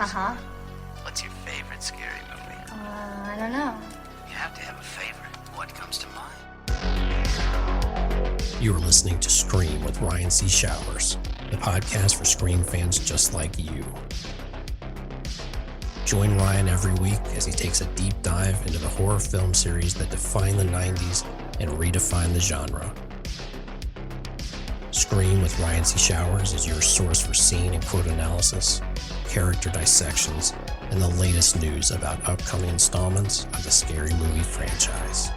Uh-huh. What's your favorite scary movie? I don't know. You have to have a favorite. What comes to mind? You are listening to Scream with Ryan C. Showers, the podcast for Scream fans just like you. Join Ryan every week as he takes a deep dive into the horror film series that defined the 90s and redefined the genre. Scream with Ryan C. Showers is your source for scene and quote analysis, character dissections, and the latest news about upcoming installments of the Scary Movie franchise.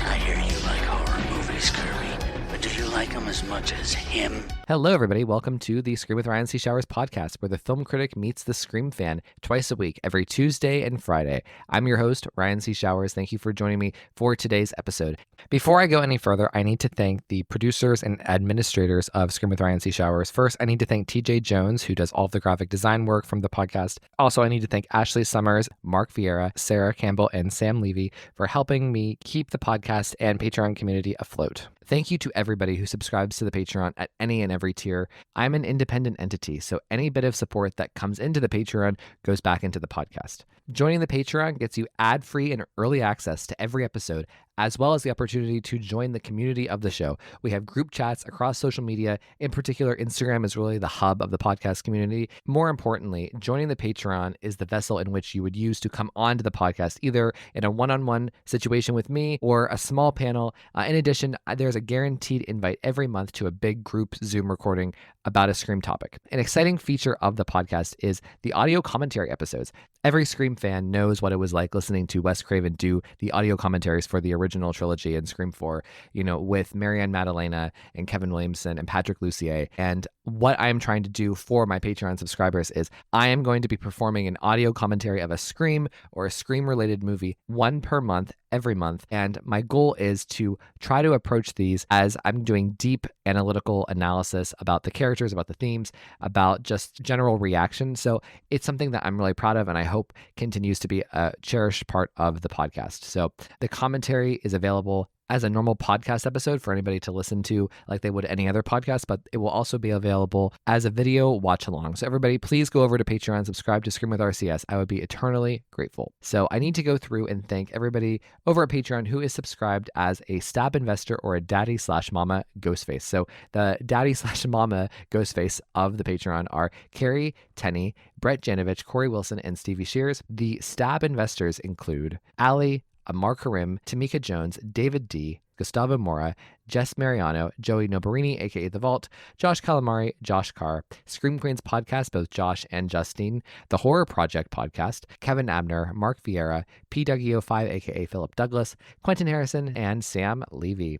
I hear you like horror movies, Kirby, but do you like them as much as him? Hello, everybody. Welcome to the Scream with Ryan C. Showers podcast, where the film critic meets the Scream fan twice a week, every Tuesday and Friday. I'm your host, Ryan C. Showers. Thank you for joining me for today's episode. Before I go any further, I need to thank the producers and administrators of Scream with Ryan C. Showers. First, I need to thank TJ Jones, who does all of the graphic design work from the podcast. Also, I need to thank Ashley Summers, Mark Vieira, Sarah Campbell, and Sam Levy for helping me keep the podcast and Patreon community afloat. Thank you to everybody who subscribes to the Patreon at any and every tier. I'm an independent entity, so any bit of support that comes into the Patreon goes back into the podcast. Joining the Patreon gets you ad-free and early access to every episode, as well as the opportunity to join the community of the show. We have group chats across social media. In particular, Instagram is really the hub of the podcast community. More importantly, joining the Patreon is the vessel in which you would use to come onto the podcast, either in a one-on-one situation with me or a small panel. In addition, there's a guaranteed invite every month to a big group Zoom recording about a Scream topic. An exciting feature of the podcast is the audio commentary episodes. Every Scream fan knows what it was like listening to Wes Craven do the audio commentaries for the original trilogy and Scream 4, with Marianne Maddalena and Kevin Williamson and Patrick Lussier. And what I'm trying to do for my Patreon subscribers is I am going to be performing an audio commentary of a Scream or a Scream-related movie, one per month, every month. And my goal is to try to approach these as I'm doing deep analytical analysis about the characters, about the themes, about just general reaction. So it's something that I'm really proud of and I hope continues to be a cherished part of the podcast. So the commentary is available as a normal podcast episode for anybody to listen to like they would any other podcast, but it will also be available as a video watch along. So everybody, please go over to Patreon, subscribe to Scream with RCS. I would be eternally grateful. So I need to go through and thank everybody over at Patreon who is subscribed as a stab investor or a daddy/mama Ghostface. So the daddy/mama Ghostface of the Patreon are Carrie Tenney, Brett Janovich, Corey Wilson, and Stevie Shears. The stab investors include Allie, Amar Karim, Tamika Jones, David D., Gustavo Mora, Jess Mariano, Joey Nobarini, aka The Vault, Josh Calamari, Josh Carr, Scream Queens podcast, both Josh and Justine, The Horror Project podcast, Kevin Abner, Mark Vieira, PWO5, aka Philip Douglas, Quentin Harrison, and Sam Levy.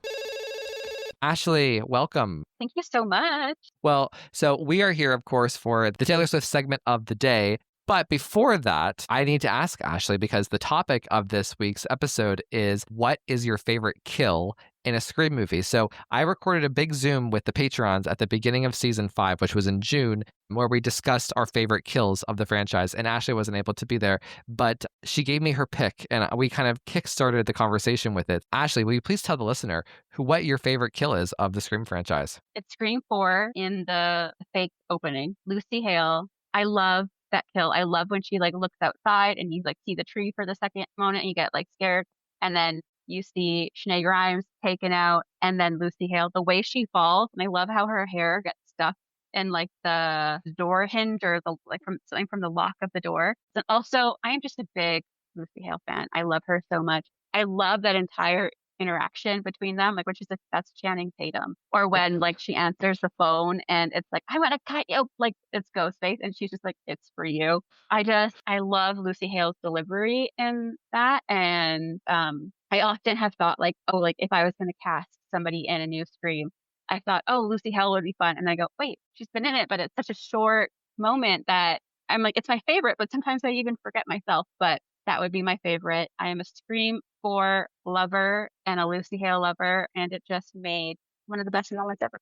Ashley, welcome. Thank you so much. Well, so we are here, of course, for the Taylor Swift segment of the day. But before that, I need to ask Ashley, because the topic of this week's episode is what is your favorite kill in a Scream movie? So I recorded a big Zoom with the Patrons at the beginning of season 5, which was in June, where we discussed our favorite kills of the franchise. And Ashley wasn't able to be there, but she gave me her pick and we kind of kickstarted the conversation with it. Ashley, will you please tell the listener what your favorite kill is of the Scream franchise? It's Scream 4 in the fake opening. Lucy Hale. I love that kill. I love when she looks outside and you see the tree for the second moment and you get scared, and then you see Shanae Grimes taken out and then Lucy Hale, the way she falls, and I love how her hair gets stuck in the door hinge or from something from the lock of the door. And also, I am just a big Lucy Hale fan. I love her so much. I love that entire interaction between them, when she's that's Channing Tatum, or when she answers the phone and it's I want to cut you, it's Ghostface and she's just it's for you. I love Lucy Hale's delivery in that, and I often have thought if I was going to cast somebody in a new Scream, I thought, oh, Lucy Hale would be fun, and I go, wait, she's been in it, but it's such a short moment that I'm it's my favorite, but sometimes I even forget myself. But that would be my favorite. I am a Scream 4 lover and a Lucy Hale lover, and it just made one of the best moments ever.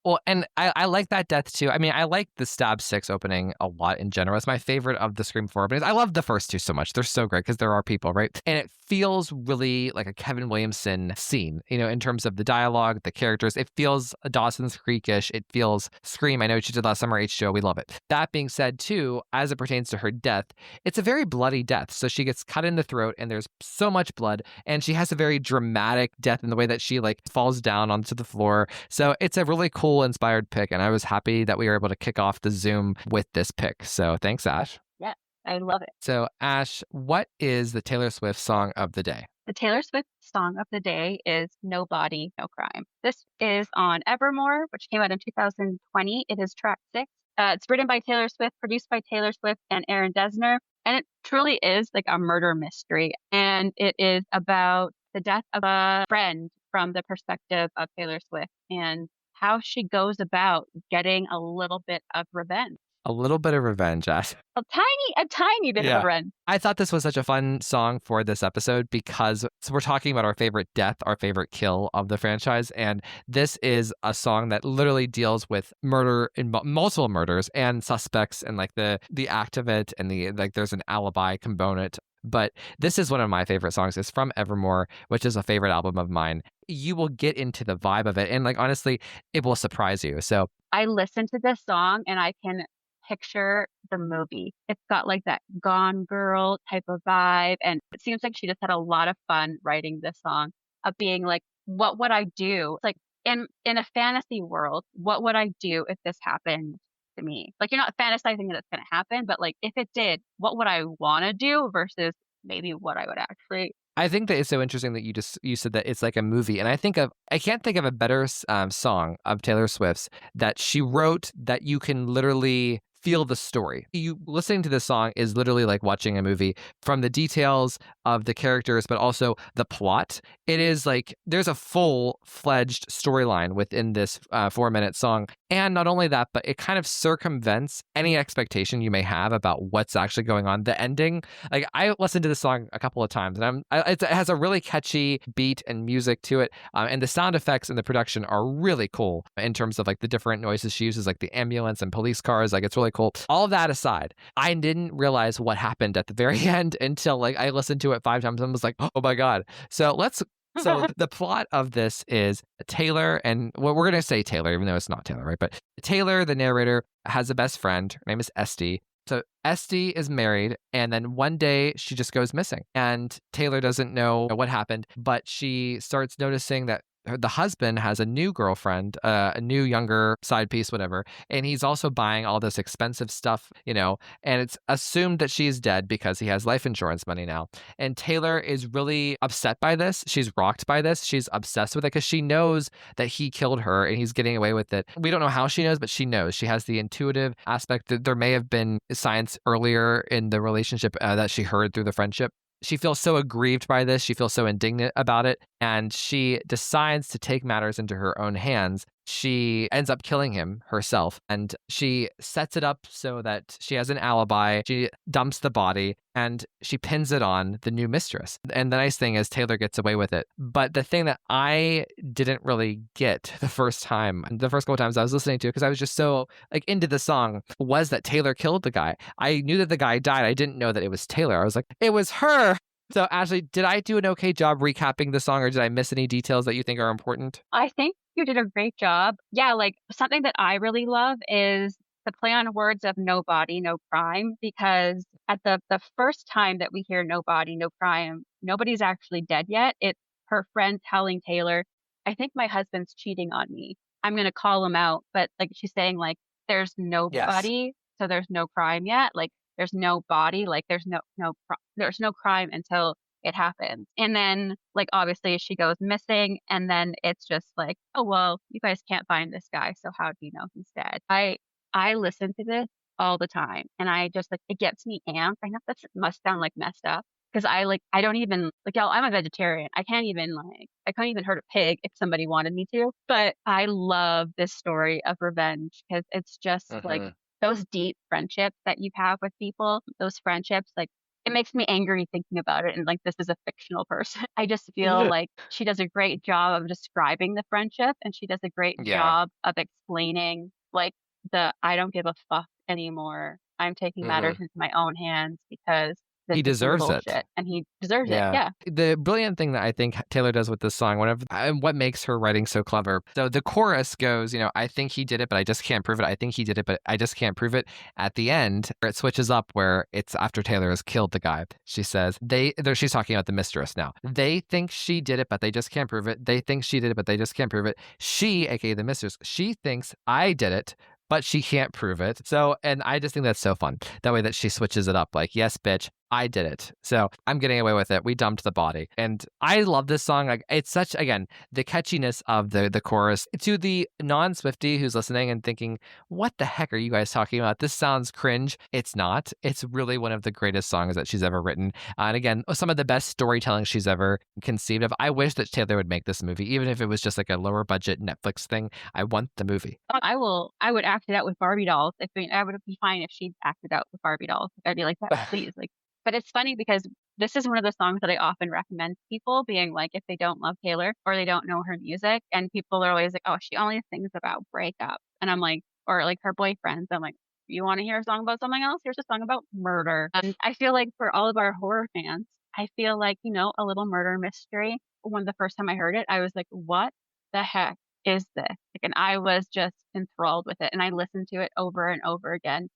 Well, and I like that death too. I mean, I like the Stab 6 opening a lot in general. It's my favorite of the Scream 4 openings. I love the first two so much. They're so great because there are people, right? And it feels really like a Kevin Williamson scene, in terms of the dialogue, the characters. It feels Dawson's Creek-ish. It feels Scream. I know what you did last summer, HBO. We love it. That being said, too, as it pertains to her death, it's a very bloody death. So she gets cut in the throat and there's so much blood. And she has a very dramatic death in the way that she like falls down onto the floor. So it's a really cool inspired pick, and I was happy that we were able to kick off the Zoom with this pick. So thanks, Ash. Yeah, I love it. So Ash, what is the Taylor Swift song of the day? The Taylor Swift song of the day is No Body, No Crime. This is on Evermore, which came out in 2020. It is track 6. It's written by Taylor Swift, produced by Taylor Swift and Aaron Dessner, and it truly is like a murder mystery. And it is about the death of a friend from the perspective of Taylor Swift and how she goes about getting a little bit of revenge. A little bit of revenge, Ash. A tiny bit of revenge. I thought this was such a fun song for this episode because we're talking about our favorite death, our favorite kill of the franchise. And this is a song that literally deals with murder in multiple murders and suspects and like the act of it and there's an alibi component. But this is one of my favorite songs. It's from Evermore, which is a favorite album of mine. You will get into the vibe of it. And like, honestly, it will surprise you. So I listen to this song and I can picture the movie. It's got like that Gone Girl type of vibe. And it seems like she just had a lot of fun writing this song of being like, what would I do? It's like in a fantasy world, what would I do if this happened to me? Like, you're not fantasizing that it's going to happen, but like if it did, what would I want to do versus maybe what I would actually. I think that it's so interesting that you said that it's like a movie, and I can't think of a better song of Taylor Swift's that she wrote that you can literally feel the story. You listening to this song is literally like watching a movie from the details of the characters, but also the plot. It is like there's a full-fledged storyline within this 4-minute song. And not only that, but it kind of circumvents any expectation you may have about what's actually going on. The ending, like I listened to this song a couple of times and it has a really catchy beat and music to it. And the sound effects and the production are really cool in terms of like the different noises she uses, like the ambulance and police cars. Like it's really cool. All of that aside, I didn't realize what happened at the very end until like I listened to it 5 times and was like, oh my God. So the plot of this is Taylor, and well, we're going to say Taylor, even though it's not Taylor, right? But Taylor, the narrator, has a best friend. Her name is Esty. So Esty is married, and then one day she just goes missing. And Taylor doesn't know what happened, but she starts noticing that the husband has a new girlfriend, a new younger side piece, whatever. And he's also buying all this expensive stuff, and it's assumed that she's dead because he has life insurance money now. And Taylor is really upset by this. She's rocked by this. She's obsessed with it because she knows that he killed her and he's getting away with it. We don't know how she knows, but she knows. She has the intuitive aspect that there may have been signs earlier in the relationship that she heard through the friendship. She feels so aggrieved by this. She feels so indignant about it. And she decides to take matters into her own hands. She ends up killing him herself. And she sets it up so that she has an alibi. She dumps the body and she pins it on the new mistress. And the nice thing is Taylor gets away with it. But the thing that I didn't really get the first couple times I was listening to it, because I was just so like into the song, was that Taylor killed the guy. I knew that the guy died. I didn't know that it was Taylor. I was like, it was her. So Ashley, did I do an okay job recapping the song, or did I miss any details that you think are important? I think you did a great job. Yeah, like something that I really love is the play on words of no body, no crime, because at the first time that we hear no body, no crime, nobody's actually dead yet. It's her friend telling Taylor, I think my husband's cheating on me. I'm going to call him out. But like she's saying, like, there's no body, so there's no crime yet. Like, there's no body, like there's no crime until it happens. And then like obviously she goes missing, and then it's just like, oh well, you guys can't find this guy, so how do you know he's dead? I listen to this all the time, and I just like, it gets me amped. I know that must sound like messed up, because I don't even like, y'all, I'm a vegetarian. I couldn't even hurt a pig if somebody wanted me to. But I love this story of revenge because it's just like those deep friendships that you have with people, those friendships, like it makes me angry thinking about it. And like, this is a fictional person. I just feel like she does a great job of describing the friendship, and she does a great Yeah. job of explaining like I don't give a fuck anymore. I'm taking matters into my own hands because this He is some deserves it. bullshit, and he deserves it. Yeah. Yeah. The brilliant thing that I think Taylor does with this song, and what makes her writing so clever. So the chorus goes, I think he did it, but I just can't prove it. I think he did it, but I just can't prove it. At the end, it switches up where it's after Taylor has killed the guy. She says, she's talking about the mistress now. They think she did it, but they just can't prove it. They think she did it, but they just can't prove it. She, aka the mistress, she thinks I did it, but she can't prove it. So, and I just think that's so fun. That way that she switches it up like, yes, bitch, I did it. So I'm getting away with it. We dumped the body. And I love this song. Like, it's such, again, the catchiness of the chorus. To the non-Swiftie who's listening and thinking, what the heck are you guys talking about? This sounds cringe. It's not. It's really one of the greatest songs that she's ever written. And again, some of the best storytelling she's ever conceived of. I wish that Taylor would make this movie, even if it was just like a lower budget Netflix thing. I want the movie. I would act it out with Barbie dolls. I would be fine if she acted out with Barbie dolls. I'd be like, that, please. Like, but it's funny because this is one of the songs that I often recommend to people, being like, if they don't love Taylor or they don't know her music, and people are always like, oh, she only sings about breakup. And I'm like, or like her boyfriends. I'm like, you want to hear a song about something else? Here's a song about murder. I feel like for all of our horror fans, I feel like, a little murder mystery. When the first time I heard it, I was like, what the heck is this? Like, and I was just enthralled with it. And I listened to it over and over again.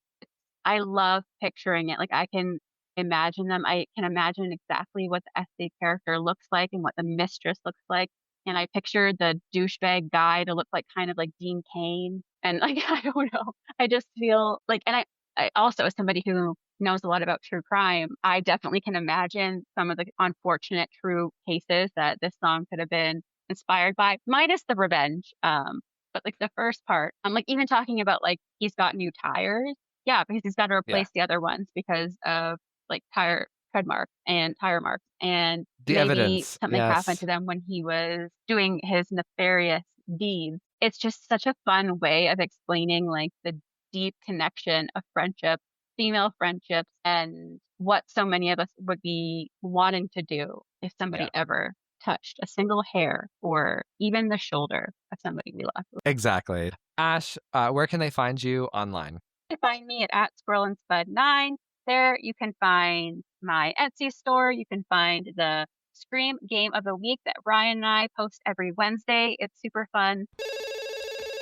I love picturing it. Like, I can imagine them. I can imagine exactly what the SD character looks like and what the mistress looks like. And I pictured the douchebag guy to look like kind of like Dean Cain. And like, I don't know. I just feel like, and I also, as somebody who knows a lot about true crime, I definitely can imagine some of the unfortunate true cases that this song could have been inspired by, minus the revenge. But like the first part, I'm like even talking about like he's got new tires. Yeah, because he's got to replace the other ones because of like tread marks and tire marks, and The maybe evidence. something Yes. happened to them when he was doing his nefarious deeds. It's just such a fun way of explaining like the deep connection of friendship, female friendships, and what so many of us would be wanting to do if somebody ever touched a single hair or even the shoulder of somebody we love. Exactly. Ash, where can they find you online? You can find me at Squirrel and Spud 9. There you can find my Etsy store. You can find the Scream Game of the Week that Ryan and I post every Wednesday. It's super fun.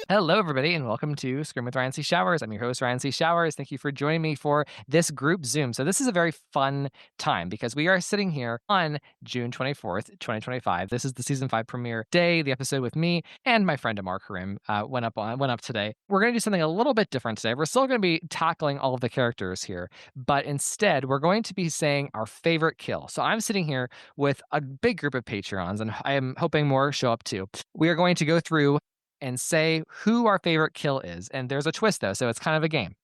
Hello, everybody, and welcome to Scream with Ryan C. Showers. I'm your host, Ryan C. Showers. Thank you for joining me for this group Zoom. So this is a very fun time because we are sitting here on June 24th, 2025. This is the season 5 premiere day. The episode with me and my friend Amar Karim went up today. We're going to do something a little bit different today. We're still going to be tackling all of the characters here, but instead we're going to be saying our favorite kill. So I'm sitting here with a big group of Patreons, and I am hoping more show up too. We are going to go through and say who our favorite kill is. And there's a twist though, so it's kind of a game.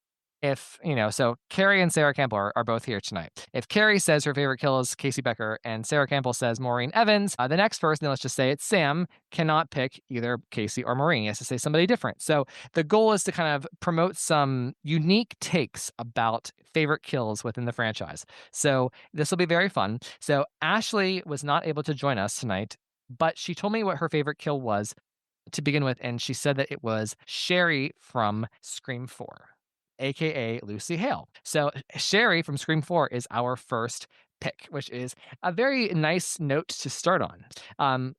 So Carrie and Sarah Campbell are both here tonight. If Carrie says her favorite kill is Casey Becker and Sarah Campbell says Maureen Evans, the next person, let's just say it's Sam, cannot pick either Casey or Maureen. He has to say somebody different. So the goal is to kind of promote some unique takes about favorite kills within the franchise. So this will be very fun. So Ashley was not able to join us tonight, but she told me what her favorite kill was to begin with, and she said that it was Sherry from Scream 4, aka Lucy Hale. So Sherry from Scream 4 is our first pick, which is a very nice note to start on.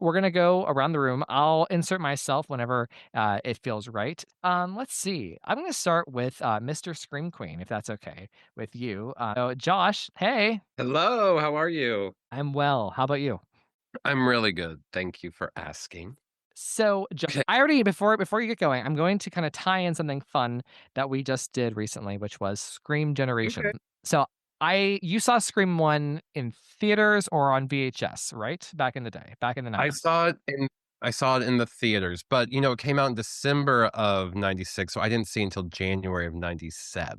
We're going to go around the room. I'll insert myself whenever it feels right. Let's see. I'm going to start with Mr. Scream Queen, if that's okay with you. So Josh, hey. Hello, how are you? I'm well. How about you? I'm really good. Thank you for asking. So, I already before you get going, I'm going to kind of tie in something fun that we just did recently, which was Scream Generation. Okay. So, you saw Scream 1 in theaters or on VHS, right? Back in the day, back in the 90s. I saw it in the theaters, but it came out in December of 96, so I didn't see it until January of 97.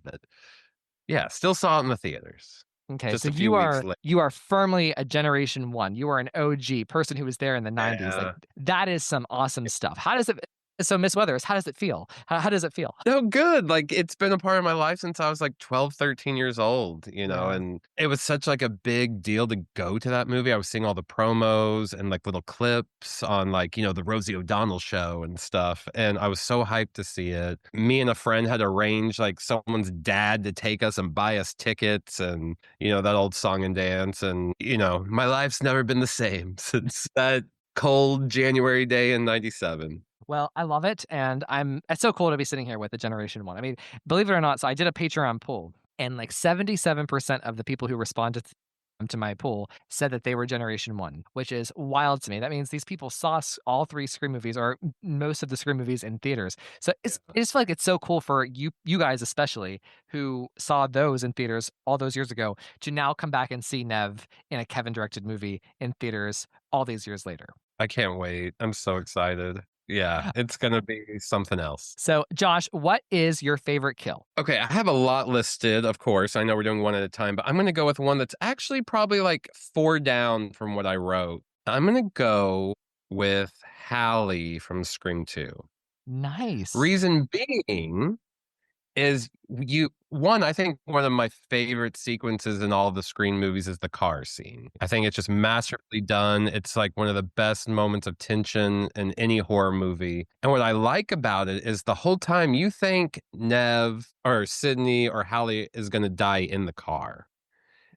Yeah, still saw it in the theaters. Okay, Just so a few weeks later. you are firmly a Generation 1. You are an OG person who was there in the 90s. Yeah. Like, that is some awesome stuff. How does it So Miss Weathers, how does it feel? How does it feel? No, good. Like, it's been a part of my life since I was, like, 12, 13 years old, Yeah. and it was such, like, a big deal to go to that movie. I was seeing all the promos and, like, little clips on, like, the Rosie O'Donnell show and stuff, and I was so hyped to see it. Me and a friend had arranged, like, someone's dad to take us and buy us tickets and, that old song and dance, and, my life's never been the same since that cold January day in '97. Well, I love it, and it's so cool to be sitting here with the Generation 1. I mean, believe it or not, so I did a Patreon poll, and like 77% of the people who responded to my poll said that they were Generation 1, which is wild to me. That means these people saw all three Scream movies, or most of the Scream movies, in theaters. So I just feel like it's so cool for you guys especially, who saw those in theaters all those years ago, to now come back and see Nev in a Kevin-directed movie in theaters all these years later. I can't wait. I'm so excited. Yeah, it's gonna be something else. So, Josh, what is your favorite kill? Okay, I have a lot listed, of course. I know we're doing one at a time, but I'm gonna go with one that's actually probably like 4 down from what I wrote. I'm gonna go with Hallie from Scream 2. Nice. Reason being is I think one of my favorite sequences in all of the Scream movies is the car scene. I think it's just masterfully done. It's like one of the best moments of tension in any horror movie. And what I like about it is the whole time you think Nev or Sydney or Hallie is going to die in the car.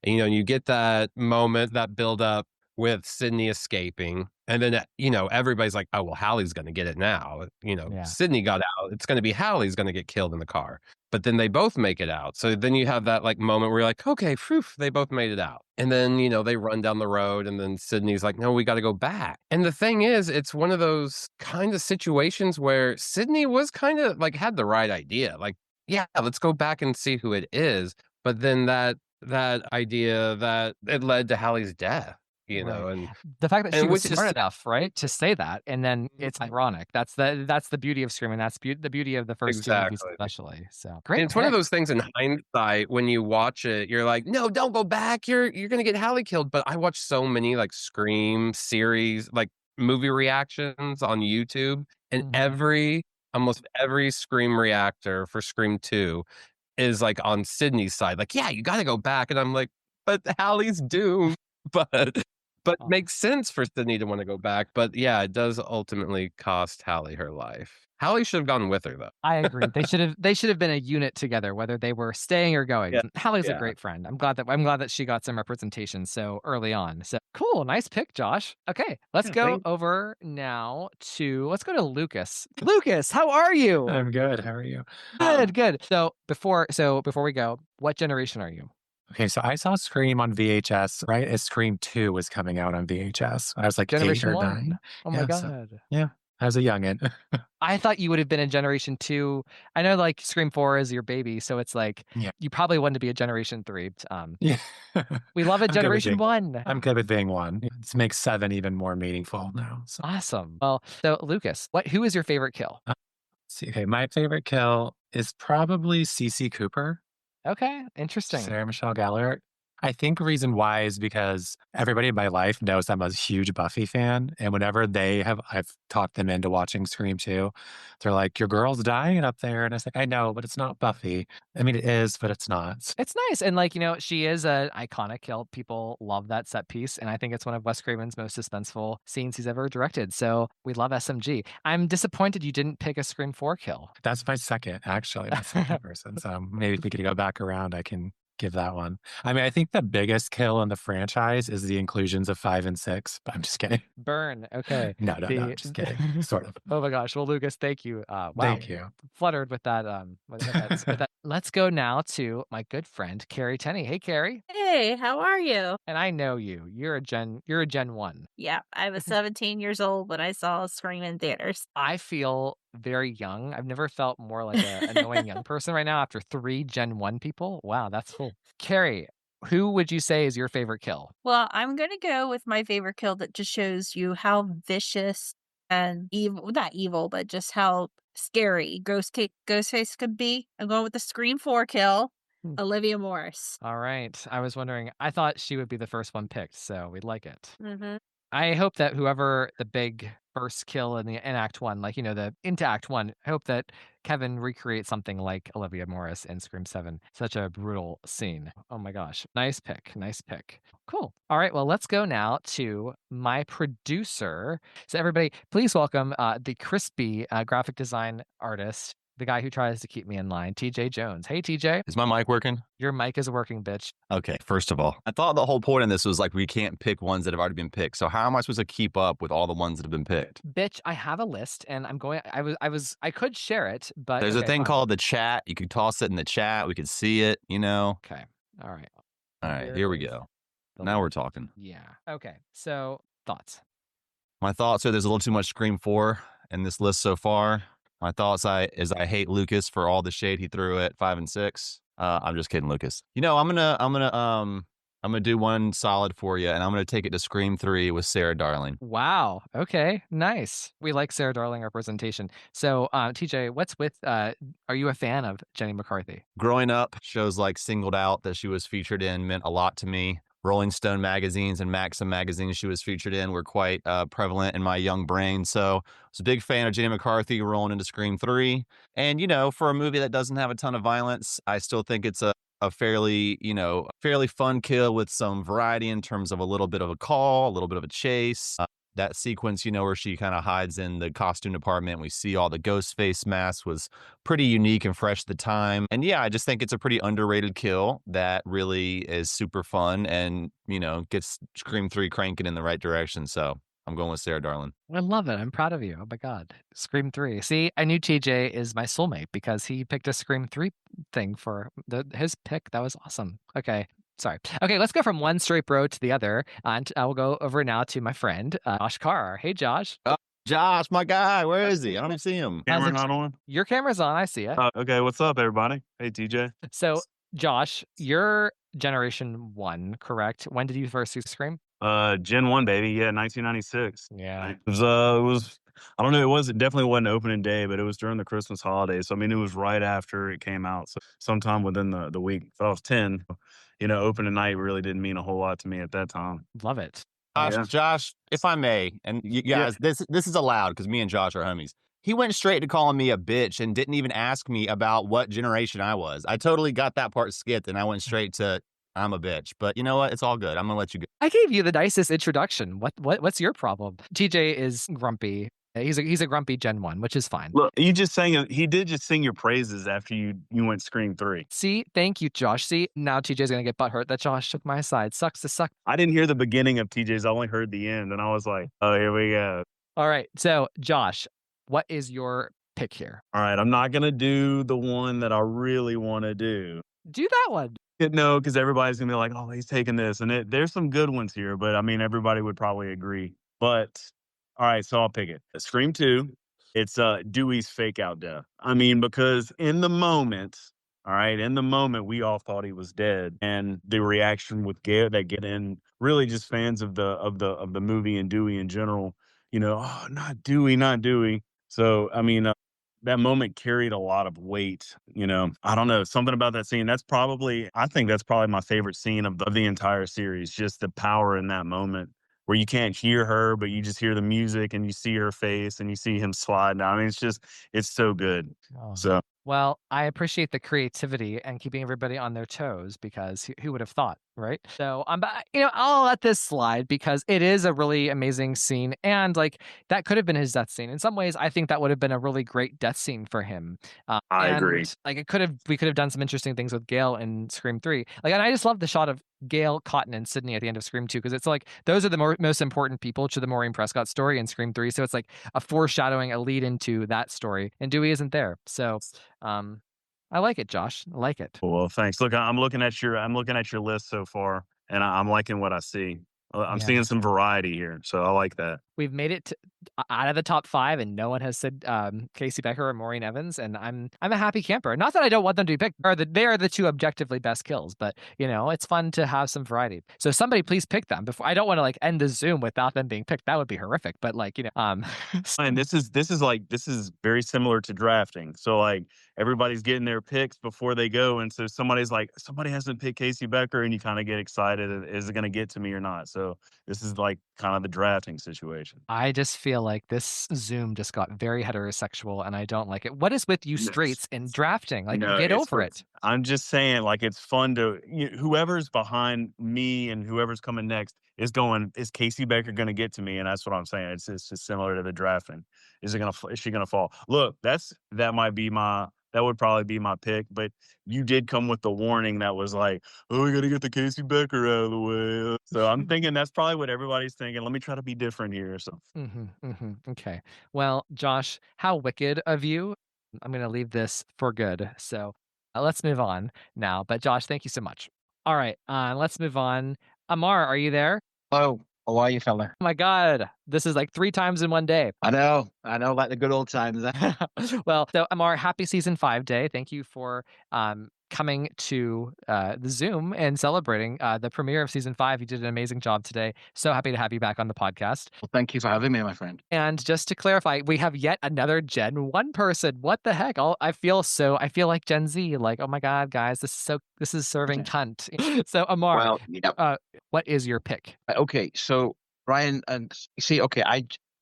And, you get that moment, that build up with Sydney escaping. And then, everybody's like, oh, well, Hallie's going to get it now. Yeah. Sydney got out. It's going to be Hallie's going to get killed in the car. But then they both make it out. So then you have that like moment where you're like, okay, phew, they both made it out. And then, they run down the road and then Sydney's like, no, we got to go back. And the thing is, it's one of those kind of situations where Sydney was kind of like had the right idea. Like, yeah, let's go back and see who it is. But then that idea that it led to Hallie's death, Right. and The fact that she was which is smart enough, right, to say that, and then it's Mhm. ironic. That's the beauty of Scream, and that's the beauty of the first two movies Exactly. especially. So, And great it's one of pick. those things in hindsight when you watch it, you're like, "No, don't go back. You're gonna get Hallie killed." But I watch so many like Scream series, like movie reactions on YouTube, and Mhm. almost every Scream reactor for Scream 2 is like on Sydney's side. Like, "Yeah, you gotta go back." And I'm like, "But Hallie's doomed." But Oh, makes sense for Sydney to wanna go back. But yeah, it does ultimately cost Hallie her life. Hallie should have gone with her, though. I agree. They should have been a unit together, whether they were staying or going. Yeah, Hallie's a yeah. great friend. I'm glad that she got some representation so early on. So cool, nice pick, Josh. Okay, let's Yeah, go thank over now let's go to Lucas. Lucas, how are you? I'm good. How are you? Good, good. So before we go, what generation are you? Okay, so I saw Scream on VHS right as Scream 2 was coming out on VHS. I was like 8 Generation or 1. 9. Oh my Yeah, so god. yeah, I was a youngin'. I thought you would have been in Generation 2. I know, like, Scream 4 is your baby, so it's like, Yeah. you probably wanted to be a Generation 3. Yeah. We love a I'm good with Generation being 1. I'm good with being 1. This makes 7 even more meaningful now, so Awesome. Well, so Lucas, who is your favorite kill? see, okay, my favorite kill is probably CeCe Cooper. Okay, interesting. Sarah Michelle Gellar. I think reason why is because everybody in my life knows I'm a huge Buffy fan, and whenever I've talked them into watching Scream 2. They're like, "Your girl's dying up there," and I was like, "I know, but it's not Buffy." I mean, it is, but it's not. It's nice, and, like, she is an iconic kill. People love that set piece, and I think it's one of Wes Craven's most suspenseful scenes he's ever directed, so we love SMG. I'm disappointed you didn't pick a Scream 4 kill. That's my second, actually, my second person, so maybe if we could go back around, I can give that one. I mean, I think the biggest kill in the franchise is the inclusions of 5 and 6, but I'm just kidding. Burn, okay. No, no, no, The just kidding, sort of. Oh my gosh, well, Lucas, thank you. Wow, Thank you. fluttered with that, with that. Let's go now to my good friend, Carrie Tenney. Hey, Carrie. Hey, how are you? And I know you. You're a Gen 1. Yeah, I was 17 years old when I saw Scream in theaters. I feel very young. I've never felt more like a annoying young person right now after 3 Gen 1 people. Wow, that's cool. Carrie, who would you say is your favorite kill? Well, I'm gonna go with my favorite kill that just shows you how vicious and evil, not evil, but just how scary Ghostface could be. I'm going with the Scream 4 kill, Hmm. Olivia Morris. All right. I was wondering, I thought she would be the first one picked, so we'd like it. Mm-hmm. I hope that whoever the big first kill in Act 1, like, the into Act 1. I hope that Kevin recreates something like Olivia Morris in Scream 7. Such a brutal scene. Oh my gosh. Nice pick. Nice pick. Cool. All right. Well, let's go now to my producer. So everybody, please welcome the crispy graphic design artist, the guy who tries to keep me in line, TJ Jones. Hey, TJ. Is my mic working? Your mic is working, bitch. Okay, first of all, I thought the whole point of this was like we can't pick ones that have already been picked. So how am I supposed to keep up with all the ones that have been picked? Bitch, I have a list and I could share it, but There's a thing fine. called the chat. You could toss it in the chat. We could see it, Okay. All right. All right, here we go. Now we're talking. Yeah. Okay. So, thoughts? My thoughts are there's a little too much Scream 4 in this list so far. My thoughts is I hate Lucas for all the shade he threw at 5 and 6. I'm just kidding, Lucas. I'm gonna do one solid for you, and I'm gonna take it to Scream 3 with Sarah Darling. Wow. Okay. Nice. We like Sarah Darling representation. So, TJ, what's with? Are you a fan of Jenny McCarthy? Growing up, shows like Singled Out that she was featured in meant a lot to me. Rolling Stone magazines and Maxim magazines she was featured in were quite prevalent in my young brain. So I was a big fan of Jenny McCarthy rolling into Scream 3. And, for a movie that doesn't have a ton of violence, I still think it's a fairly fun kill with some variety in terms of a little bit of a call, a little bit of a chase. That sequence, where she kind of hides in the costume department, we see all the ghost face masks, was pretty unique and fresh at the time. And yeah, I just think it's a pretty underrated kill that really is super fun and, gets Scream 3 cranking in the right direction. So I'm going with Sarah Darling. I love it. I'm proud of you. Oh my God. Scream 3. See, I knew TJ is my soulmate because he picked a Scream 3 thing for his pick. That was awesome. Okay. Sorry. Okay, let's go from one straight bro to the other. And I will go over now to my friend, Josh Carr. Hey, Josh. Josh, my guy, where is he? I don't see him. Camera not on? Your camera's on. I see it. Okay, what's up, everybody? Hey, TJ. So, Josh, you're Generation 1, correct? When did you first see Scream? Gen 1, baby. Yeah, 1996. Yeah. It was I don't know, it definitely wasn't opening day, but it was during the Christmas holidays. So, I mean, it was right after it came out. So, sometime within the week. If I was 10, opening night really didn't mean a whole lot to me at that time. Love it. Josh, if I may, and you guys, this is allowed because me and Josh are homies. He went straight to calling me a bitch and didn't even ask me about what generation I was. I totally got that part skipped, and I went straight to I'm a bitch. But you know what? It's all good. I'm gonna let you go. I gave you the nicest introduction. What's your problem? TJ is grumpy. He's a grumpy Gen 1, which is fine. Look, he did just sing your praises after you went Scream 3. See, thank you, Josh. See, now TJ's gonna get butthurt that Josh took my side. Sucks to suck. I didn't hear the beginning of TJ's. I only heard the end, and I was like, oh, here we go. All right, so Josh, what is your pick here? All right, I'm not gonna do the one that I really want to do. Do that one. No, because everybody's gonna be like, oh, he's taking this, and there's some good ones here, but I mean, everybody would probably agree. But all right, so I'll pick it. Scream 2. It's Dewey's fake out death. I mean, because in the moment, we all thought he was dead, and the reaction with Gail that get in really just fans of the movie and Dewey in general. Oh, not Dewey, not Dewey. So I mean, that moment carried a lot of weight. I don't know, something about that scene. I think that's probably my favorite scene of the entire series. Just the power in that moment, where you can't hear her, but you just hear the music and you see her face and you see him slide down. I mean, it's so good. Oh. So, well, I appreciate the creativity and keeping everybody on their toes because who would have thought, right? So I'll let this slide because it is a really amazing scene, and like that could have been his death scene. In some ways, I think that would have been a really great death scene for him. I agree. Like we could have done some interesting things with Gail in Scream 3. Like, and I just love the shot of Gail, Cotton, and Sydney at the end of Scream 2 because it's like those are the most important people to the Maureen Prescott story in Scream 3. So it's like a foreshadowing, a lead into that story, and Dewey isn't there. So I like it, Josh. I like it. Well, thanks. Look, I'm looking at your list so far, and I'm liking what I see. I'm seeing some variety here, so I like that. We've made it out of the top 5, and no one has said Casey Becker or Maureen Evans, and I'm a happy camper. Not that I don't want them to be picked. They are the two objectively best kills, but it's fun to have some variety. So somebody please pick them. Before I don't want to like end the Zoom without them being picked. That would be horrific. But And this is very similar to drafting. So like everybody's getting their picks before they go, and so somebody's like, somebody hasn't picked Casey Becker, and you kind of get excited. Is it going to get to me or not? So this is like kind of the drafting situation. I just feel like this Zoom just got very heterosexual and I don't like it. What is with you No, straights in drafting? Like, no, get it's over for. it. I'm just saying, like, it's fun to whoever's behind me and whoever's coming next is going. Is Casey Becker going to get to me? And that's what I'm saying. It's just similar to the drafting. Is she gonna fall? Look, that would probably be my pick. But you did come with the warning that was like, oh, we got to get the Casey Becker out of the way. So I'm thinking that's probably what everybody's thinking. Let me try to be different here. So Okay. Well, Josh, how wicked of you. I'm going to leave this for good. So let's move on now. But Josh, thank you so much. All right. Let's move on. Amar, are you there? Hello, how are you, fella? Oh my God. This is like 3 times in one day. I know, like the good old times. Well, so Amar, happy season 5 day. Thank you for coming to the Zoom and celebrating the premiere of season 5. You did an amazing job today. So happy to have you back on the podcast. Well, thank you for having me, my friend. And just to clarify, we have yet another Gen 1 person. What the heck? I feel like Gen Z. Like, oh my God, guys, this is serving cunt. So Amar, Well, yeah. what is your pick? Okay, so Ryan, and you see, okay,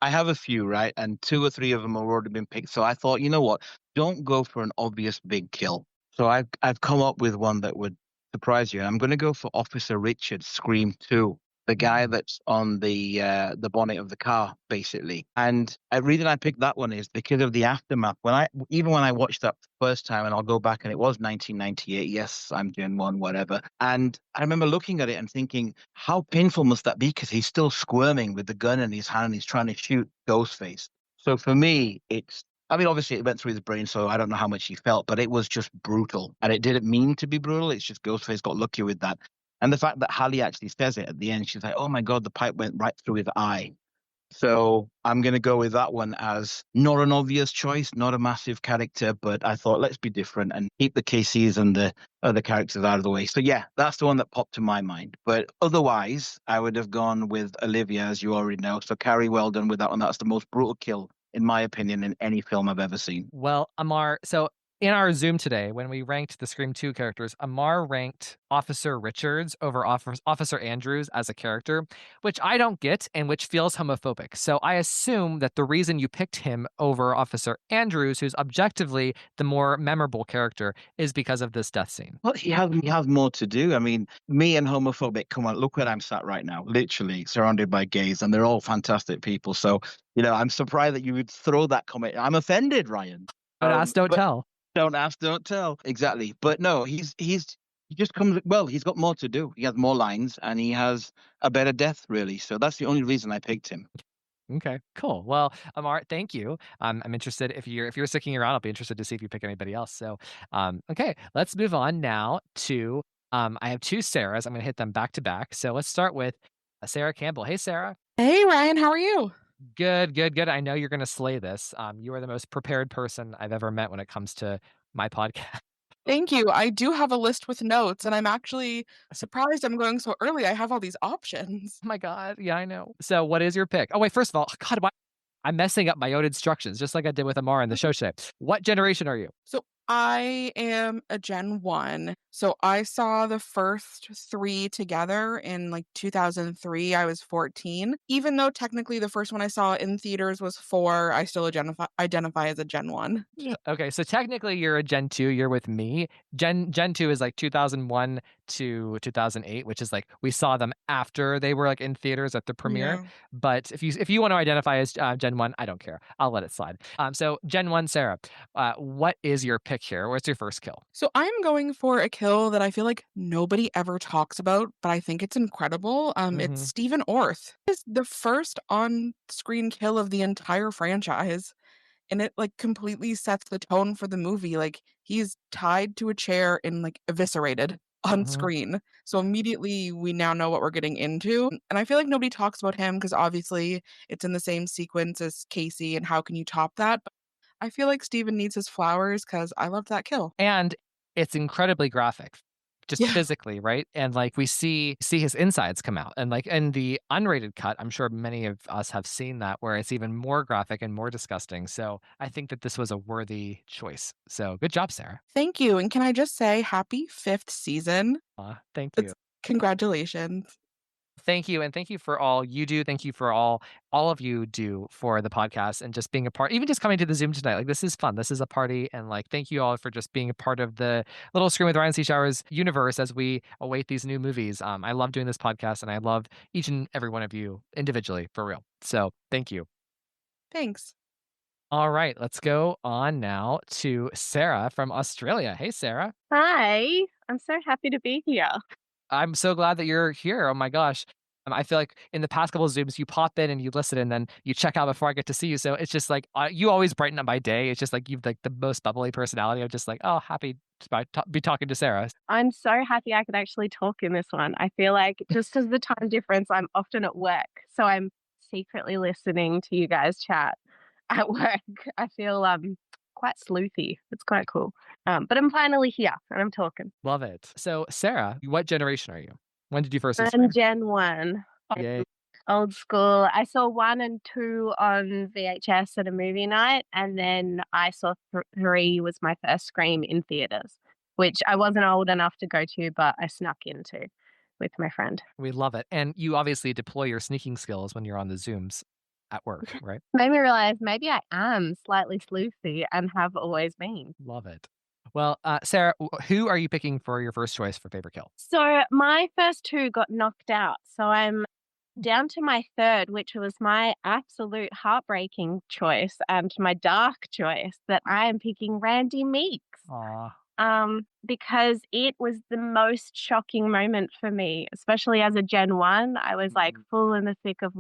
I have a few, right, and 2 or 3 of them have already been picked. So I thought, you know what? Don't go for an obvious big kill. So I've come up with one that would surprise you. I'm going to go for Officer Richard, Scream 2, the guy that's on the bonnet of the car, basically. And the reason I picked that one is because of the aftermath. When I watched that first time, and I'll go back, and it was 1998. Yes, I'm Gen 1, whatever. And I remember looking at it and thinking, how painful must that be? Because he's still squirming with the gun in his hand, and he's trying to shoot Ghostface. So for me, obviously it went through his brain, so I don't know how much he felt, but it was just brutal. And it didn't mean to be brutal. It's just Ghostface got lucky with that. And the fact that Hallie actually says it at the end, she's like, oh my God, the pipe went right through his eye. So I'm going to go with that one as not an obvious choice, not a massive character, but I thought, let's be different and keep the KCs and the other characters out of the way. So yeah, that's the one that popped to my mind. But otherwise, I would have gone with Olivia, as you already know. So Carrie, well done with that one. That's the most brutal kill, in my opinion, in any film I've ever seen. Well, Amar, so in our Zoom today, when we ranked the Scream 2 characters, Amar ranked Officer Richards over Officer Andrews as a character, which I don't get and which feels homophobic. So I assume that the reason you picked him over Officer Andrews, who's objectively the more memorable character, is because of this death scene. Well, he has more to do. I mean, me and homophobic, come on, look where I'm sat right now, literally surrounded by gays, and they're all fantastic people. So, I'm surprised that you would throw that comment. I'm offended, Ryan. Don't ask, don't tell. Don't ask, don't tell. Exactly. But no, he just comes, well, he's got more to do. He has more lines and he has a better death, really. So that's the only reason I picked him. Okay, cool. Well, Amar, thank you. I'm interested if you're sticking around. I'll be interested to see if you pick anybody else. So, okay, let's move on now to I have 2 Sarahs. I'm going to hit them back to back. So let's start with Sarah Campbell. Hey, Sarah. Hey, Ryan. How are you? Good. I know you're going to slay this. You are the most prepared person I've ever met when it comes to my podcast. Thank you. I do have a list with notes, and I'm actually surprised I'm going so early. I have all these options. Oh my God. Yeah, I know. So what is your pick? Oh, wait, first of all, God, I'm messing up my own instructions, just like I did with Amar in the show today. What generation are you? So I am a Gen 1. So I saw the first 3 together in like 2003. I was 14. Even though technically the first one I saw in theaters was 4, I still identify as a Gen 1. Okay, so technically you're a Gen 2. You're with me. Gen 2 is like 2001 to 2008, which is like we saw them after they were like in theaters at the premiere. Yeah. But if you want to identify as Gen 1, I don't care. I'll let it slide. So Gen 1, Sarah, what is your pick here? What's your first kill? So I'm going for a kill that I feel like nobody ever talks about, but I think it's incredible. It's Stephen Orth. It's the first on-screen kill of the entire franchise, and it like completely sets the tone for the movie. Like he's tied to a chair and like eviscerated on screen. So immediately we now know what we're getting into. And I feel like nobody talks about him because obviously it's in the same sequence as Casey, and how can you top that? But I feel like Steven needs his flowers because I loved that kill. And it's incredibly graphic. just Yeah. physically, right? And like we see his insides come out. And like in the unrated cut, I'm sure many of us have seen that where it's even more graphic and more disgusting. So I think that this was a worthy choice. So good job, Sarah. Thank you. And can I just say happy 5th season? Thank you. It's congratulations. Thank you. And thank you for all you do. Thank you for all of you do for the podcast and just being a part, even just coming to the Zoom tonight. Like this is fun. This is a party. And like thank you all for just being a part of the Little Screen with Ryan C. Showers universe as we await these new movies. I love doing this podcast and I love each and every one of you individually for real. So thank you. Thanks. All right, let's go on now to Sarah from Australia. Hey, Sarah. Hi, I'm so happy to be here. I'm so glad that you're here. Oh my gosh. I feel like in the past couple of Zooms, you pop in and you listen and then you check out before I get to see you. So it's just like you always brighten up my day. It's just like you've like the most bubbly personality. I'm just like, oh, happy to be talking to Sarah. I'm so happy I could actually talk in this one. I feel like just as the time difference, I'm often at work. So I'm secretly listening to you guys chat at work. I feel quite sleuthy. It's quite cool. But I'm finally here and I'm talking. Love it. So Sarah, what generation are you? When did you first see I'm Scream? Gen 1. Yay. Old school. I saw 1 and 2 on VHS at a movie night, and then I saw 3 was my first Scream in theaters, which I wasn't old enough to go to, but I snuck into with my friend. We love it. And you obviously deploy your sneaking skills when you're on the Zooms at work, right? Made me realize maybe I am slightly sleuthy and have always been. Love it. Well, Sarah, who are you picking for your first choice for favorite kill? So my first 2 got knocked out. So I'm down to my third, which was my absolute heartbreaking choice and my dark choice, that I am picking Randy Meeks. Because it was the most shocking moment for me, especially as a Gen 1. I was like full in the thick of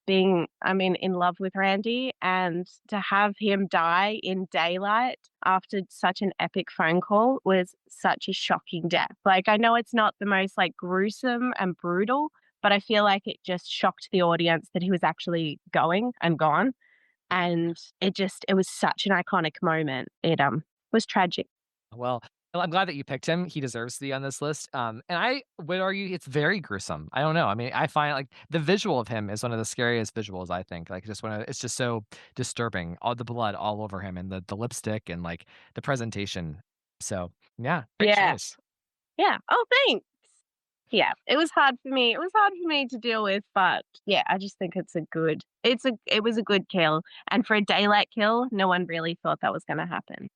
being, in love with Randy, and to have him die in daylight after such an epic phone call was such a shocking death. Like, I know it's not the most like gruesome and brutal, but I feel like it just shocked the audience that he was actually going and gone. And it was such an iconic moment. It was tragic. Well, I'm glad that you picked him. He deserves to be on this list. And I would argue it's very gruesome. I don't know. I mean, I find like the visual of him is one of the scariest visuals, I think. Like it's just so disturbing. All the blood all over him and the lipstick and like the presentation. So yeah, great Yeah. choice. Yeah. Oh, thanks. Yeah, it was hard for me. It was hard for me to deal with, but yeah, I just think it was a good kill. And for a daylight kill, no one really thought that was going to happen.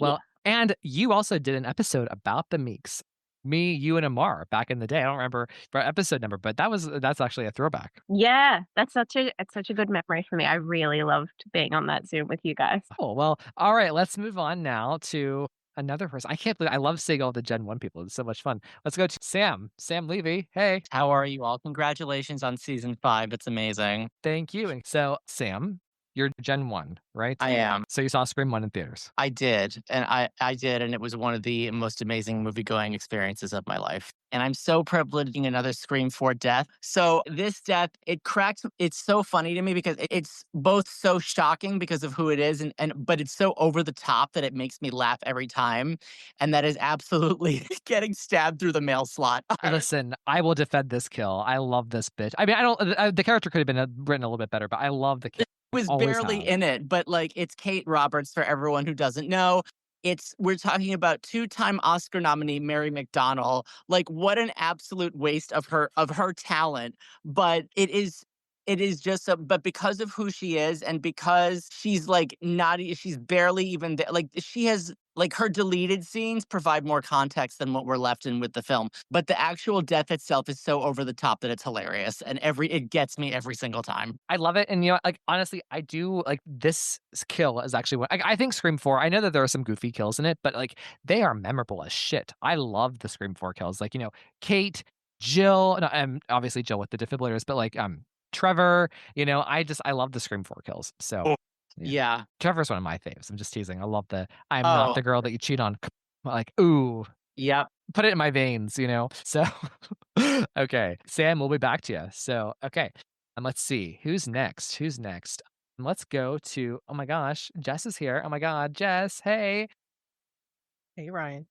Well, and you also did an episode about the Meeks. Me, you, and Amar back in the day. I don't remember our episode number, but that's actually a throwback. Yeah, it's such a good memory for me. I really loved being on that Zoom with you guys. Oh, well, all right, let's move on now to another person. I can't believe I love seeing all the Gen 1 people. It's so much fun. Let's go to Sam Levy. Hey. How are you all? Congratulations on season 5. It's amazing. Thank you. And so, Sam, you're Gen 1, right? I am. So you saw Scream 1 in theaters. I did. And I did. And it was one of the most amazing movie-going experiences of my life. And I'm so privileged being another Scream 4 death. So this death, it's so funny to me because it's both so shocking because of who it is, but it's so over the top that it makes me laugh every time. And that is absolutely getting stabbed through the mail slot. Listen, I will defend this kill. I love this bitch. I mean, the character could have been written a little bit better, but I love the kill. Was barely in it, but like it's Kate Roberts for everyone who doesn't know. We're talking about 2-time Oscar nominee Mary McDonnell. Like, what an absolute waste of her talent. But it is just but because of who she is and because she's like she's barely even there. Like she has like her deleted scenes provide more context than what we're left in with the film. But the actual death itself is so over the top that it's hilarious. And it gets me every single time. I love it. And like honestly, I do like this kill is actually what I think Scream 4. I know that there are some goofy kills in it, but like they are memorable as shit. I love the Scream 4 kills. Like, Kate, Jill, obviously Jill with the defibrillators, but like Trevor, I love the Scream 4 kills. So yeah. Trevor's one of my faves. I'm just teasing. I love I'm not the girl that you cheat on. Like, ooh. Yep. Put it in my veins, So, okay. Sam, we'll be back to you. So, okay. And let's see. Who's next? Let's go to, oh my gosh, Jess is here. Oh my God, Jess, hey. Hey, Ryan.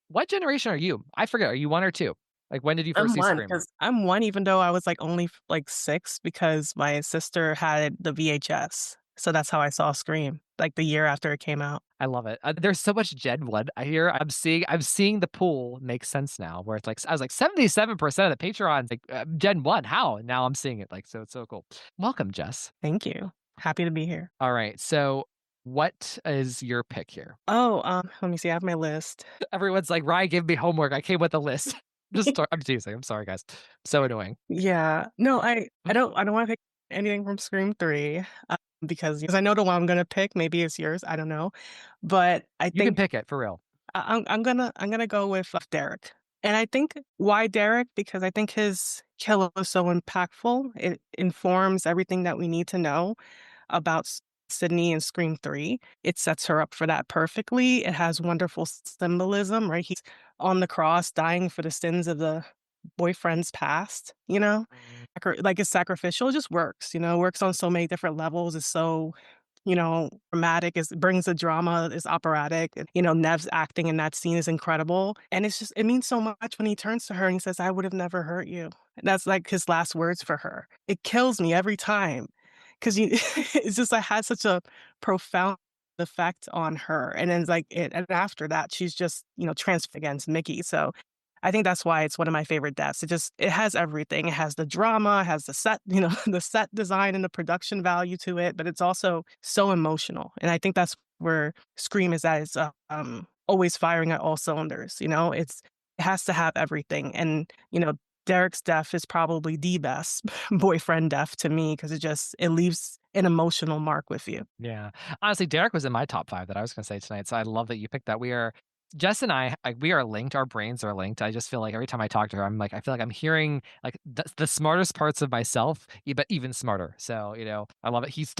What generation are you? I forget. Are you 1 or 2? Like, when did you first I'm see 1 Scream? because I'm 1 even though I was, like, only like 6 because my sister had the VHS. So that's how I saw Scream, like, the year after it came out. I love it. There's so much Gen 1 I hear. I'm seeing the pool make sense now where it's like I was like 77% of the Patreon's like Gen 1. How? And now I'm seeing it like so it's so cool. Welcome, Jess. Thank you. Happy to be here. All right. So what is your pick here? Oh, let me see. I have my list. Everyone's like, Ryan gave me homework. I came with a list. I'm teasing. I'm sorry, guys. So annoying. Yeah. No, I don't wanna pick anything from Scream 3, because I know the one I'm gonna pick, maybe it's yours, I don't know. But I You can think pick it for real. I'm gonna go with Derek. And I think why Derek? Because I think his kill is so impactful. It informs everything that we need to know about Sydney in Scream 3. It sets her up for that perfectly. It has wonderful symbolism, right? He's on the cross dying for the sins of the boyfriend's past, you know? Like it's sacrificial, it just works, works on so many different levels. It's so, dramatic. It brings the drama, it's operatic. And, Nev's acting in that scene is incredible. And it means so much when he turns to her and he says, I would have never hurt you. That's like his last words for her. It kills me every time because it's just like had such a profound effect on her. And then and after that, she's just, transferred against Mickey. So I think that's why it's one of my favorite deaths. It has everything. It has the drama, it has the set, the set design and the production value to it, but it's also so emotional. And I think that's where Scream is at. It's always firing at all cylinders. It has to have everything. And Derek's death is probably the best boyfriend death to me because it leaves an emotional mark with you. Yeah. Honestly, Derek was in my top 5 that I was gonna say tonight. So I love that you picked that. Jess and I, like, we are linked. Our brains are linked. I just feel like every time I talk to her, I feel like I'm hearing like the smartest parts of myself, but even smarter. So, I love it. He's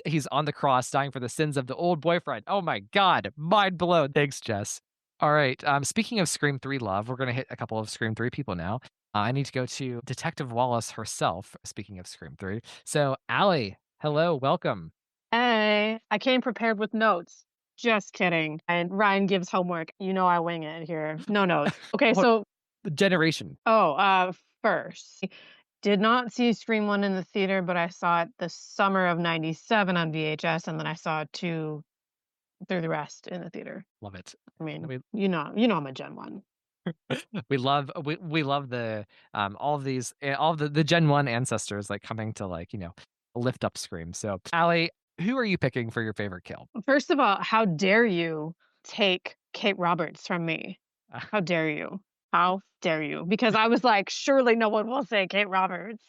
he's on the cross, dying for the sins of the old boyfriend. Oh my God. Mind blown. Thanks, Jess. All right. Speaking of Scream 3 love, we're going to hit a couple of Scream 3 people now. I need to go to Detective Wallace herself. Speaking of Scream 3. So, Allie, hello. Welcome. Hey, I came prepared with notes. Just kidding. And Ryan gives homework. I wing it here. No notes. Okay, so The generation. first, did not see Scream 1 in the theater, but I saw it the summer of 97 on VHS, and then I saw 2 through the rest in the theater. Love it. I mean, We I'm a Gen 1. we love the all of these all of the Gen 1 ancestors like coming to lift up Scream. So, Allie, who are you picking for your favorite kill? First of all, how dare you take Kate Roberts from me? How dare you? How dare you? Because I was like, surely no one will say Kate Roberts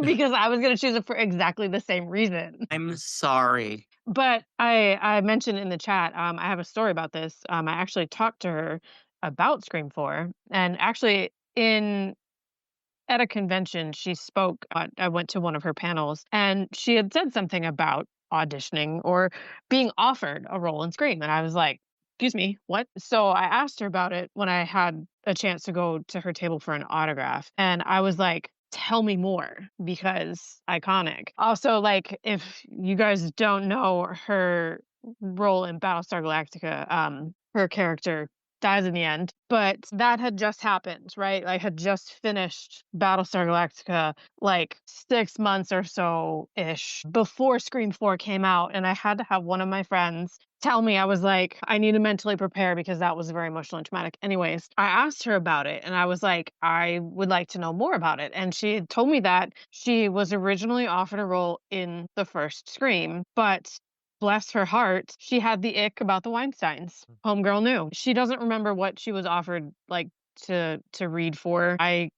because I was going to choose it for exactly the same reason. I'm sorry. But I mentioned in the chat, I have a story about this. I actually talked to her about Scream 4, and actually at a convention, she spoke. I went to one of her panels, and she had said something about auditioning or being offered a role in Scream. And I was like, excuse me, what? So I asked her about it when I had a chance to go to her table for an autograph. And I was like, tell me more because iconic. Also, like, if you guys don't know her role in Battlestar Galactica, her character dies in the end, but that had just happened, right? I had just finished Battlestar Galactica like 6 months or so ish before Scream 4 came out, and I had to have one of my friends tell me. I was like, I need to mentally prepare because that was very emotional and traumatic. Anyways, I asked her about it and I was like, I would like to know more about it. And she had told me that she was originally offered a role in the first Scream, but bless her heart, she had the ick about the Weinsteins. Homegirl knew. She doesn't remember what she was offered like to read for. I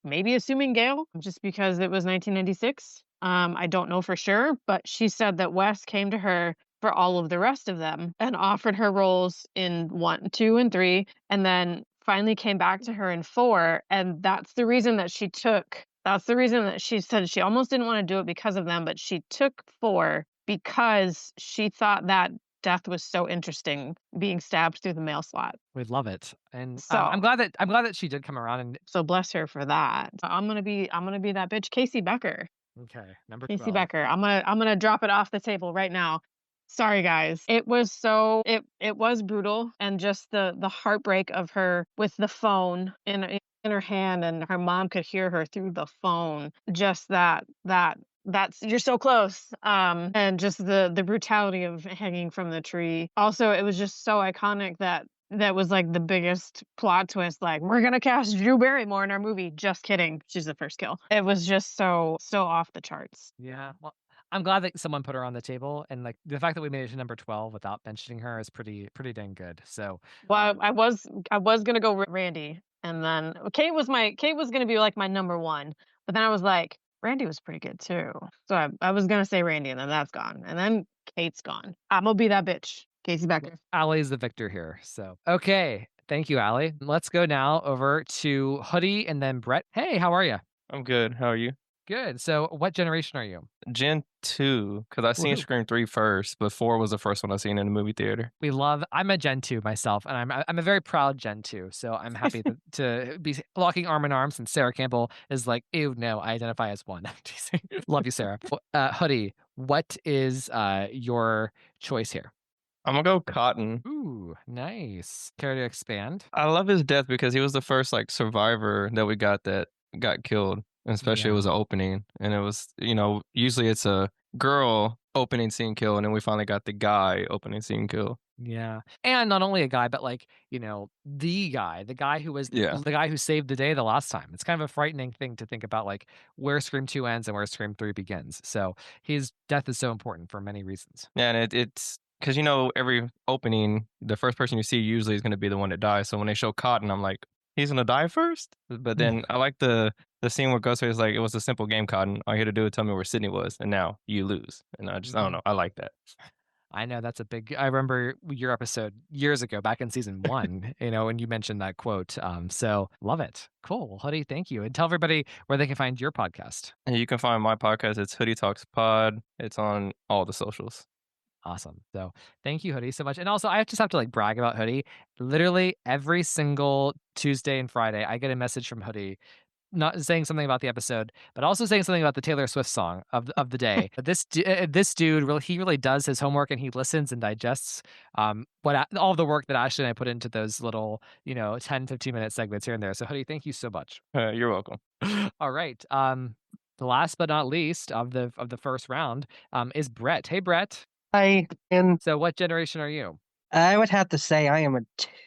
maybe assuming Gale, just because it was 1996. I don't know for sure, but she said that Wes came to her for all of the rest of them and offered her roles in 1, 2, and 3, and then finally came back to her in 4. And that's the reason that she said she almost didn't want to do it because of them, but she took 4 because she thought that death was so interesting, being stabbed through the mail slot. We'd love it, and So I'm glad that she did come around. And so bless her for that. I'm gonna be that bitch, Casey Becker. okay, number Casey 12. Becker. I'm gonna drop it off the table right now. Sorry guys. It was so it was brutal, and just the heartbreak of her with the phone in her hand, and her mom could hear her through the phone. Just that's you're so close. And just the brutality of hanging from the tree. Also, it was just so iconic that was like the biggest plot twist. Like, we're gonna cast Drew Barrymore in our movie. Just kidding. She's the first kill. It was just so off the charts. Yeah. Well, I'm glad that someone put her on the table, and like the fact that we made it to number 12 without mentioning her is pretty dang good. So, Well, I was gonna go Randy, and then Kate was gonna be like my number one, but then I was like, Randy was pretty good too. So I was gonna say Randy, and then that's gone, and then Kate's gone. I'm gonna be that bitch. Casey Becker. Allie's the victor here. So, okay. Thank you, Allie. Let's go now over to Hoodie and then Brett. Hey, how are you? I'm good. How are you? Good. So, what generation are you? Gen 2, because I seen Woohoo. Scream 3 first, but 4 was the first one I seen in the movie theater. I'm a Gen 2 myself, and I'm a very proud Gen 2. So I'm happy to be locking arm in arms. And Sarah Campbell is like, ew, no, I identify as one. Love you, Sarah. Hoodie, what is your choice here? I'm gonna go Cotton. Ooh, nice. Care to expand? I love his death because he was the first like survivor that we got that got killed. Especially it was an opening, and it was, usually it's a girl opening scene kill, and then we finally got the guy opening scene kill. Yeah. And not only a guy, but like, the guy who was Yeah. the guy who saved the day the last time. It's kind of a frightening thing to think about, like where Scream 2 ends and where Scream 3 begins. So his death is so important for many reasons. Yeah, and it's because every opening, the first person you see usually is going to be the one that dies. So when they show Cotton, I'm like, he's gonna die first. But then I like the scene where Ghostface is like, it was a simple game, Cotton. All you had to do was tell me where Sydney was, and now you lose. And I don't know. I like that. I know that's a big. I remember your episode years ago, back in season 1. When you mentioned that quote. So love it. Cool, Hoodie. Thank you, and tell everybody where they can find your podcast. And you can find my podcast. It's Hoodie Talks Pod. It's on all the socials. Awesome. So thank you, Hoodie, so much. And also, I just have to like brag about Hoodie. Literally every single Tuesday and Friday, I get a message from Hoodie, not saying something about the episode, but also saying something about the Taylor Swift song of the day. But this dude really does his homework, and he listens and digests all the work that Ashley and I put into those little 10-15 minute segments here and there. So Hoodie, thank you so much. You're welcome. All right. The last but not least of the first round is Brett. Hey, Brett. Hi. And so what generation are you? I would have to say I am a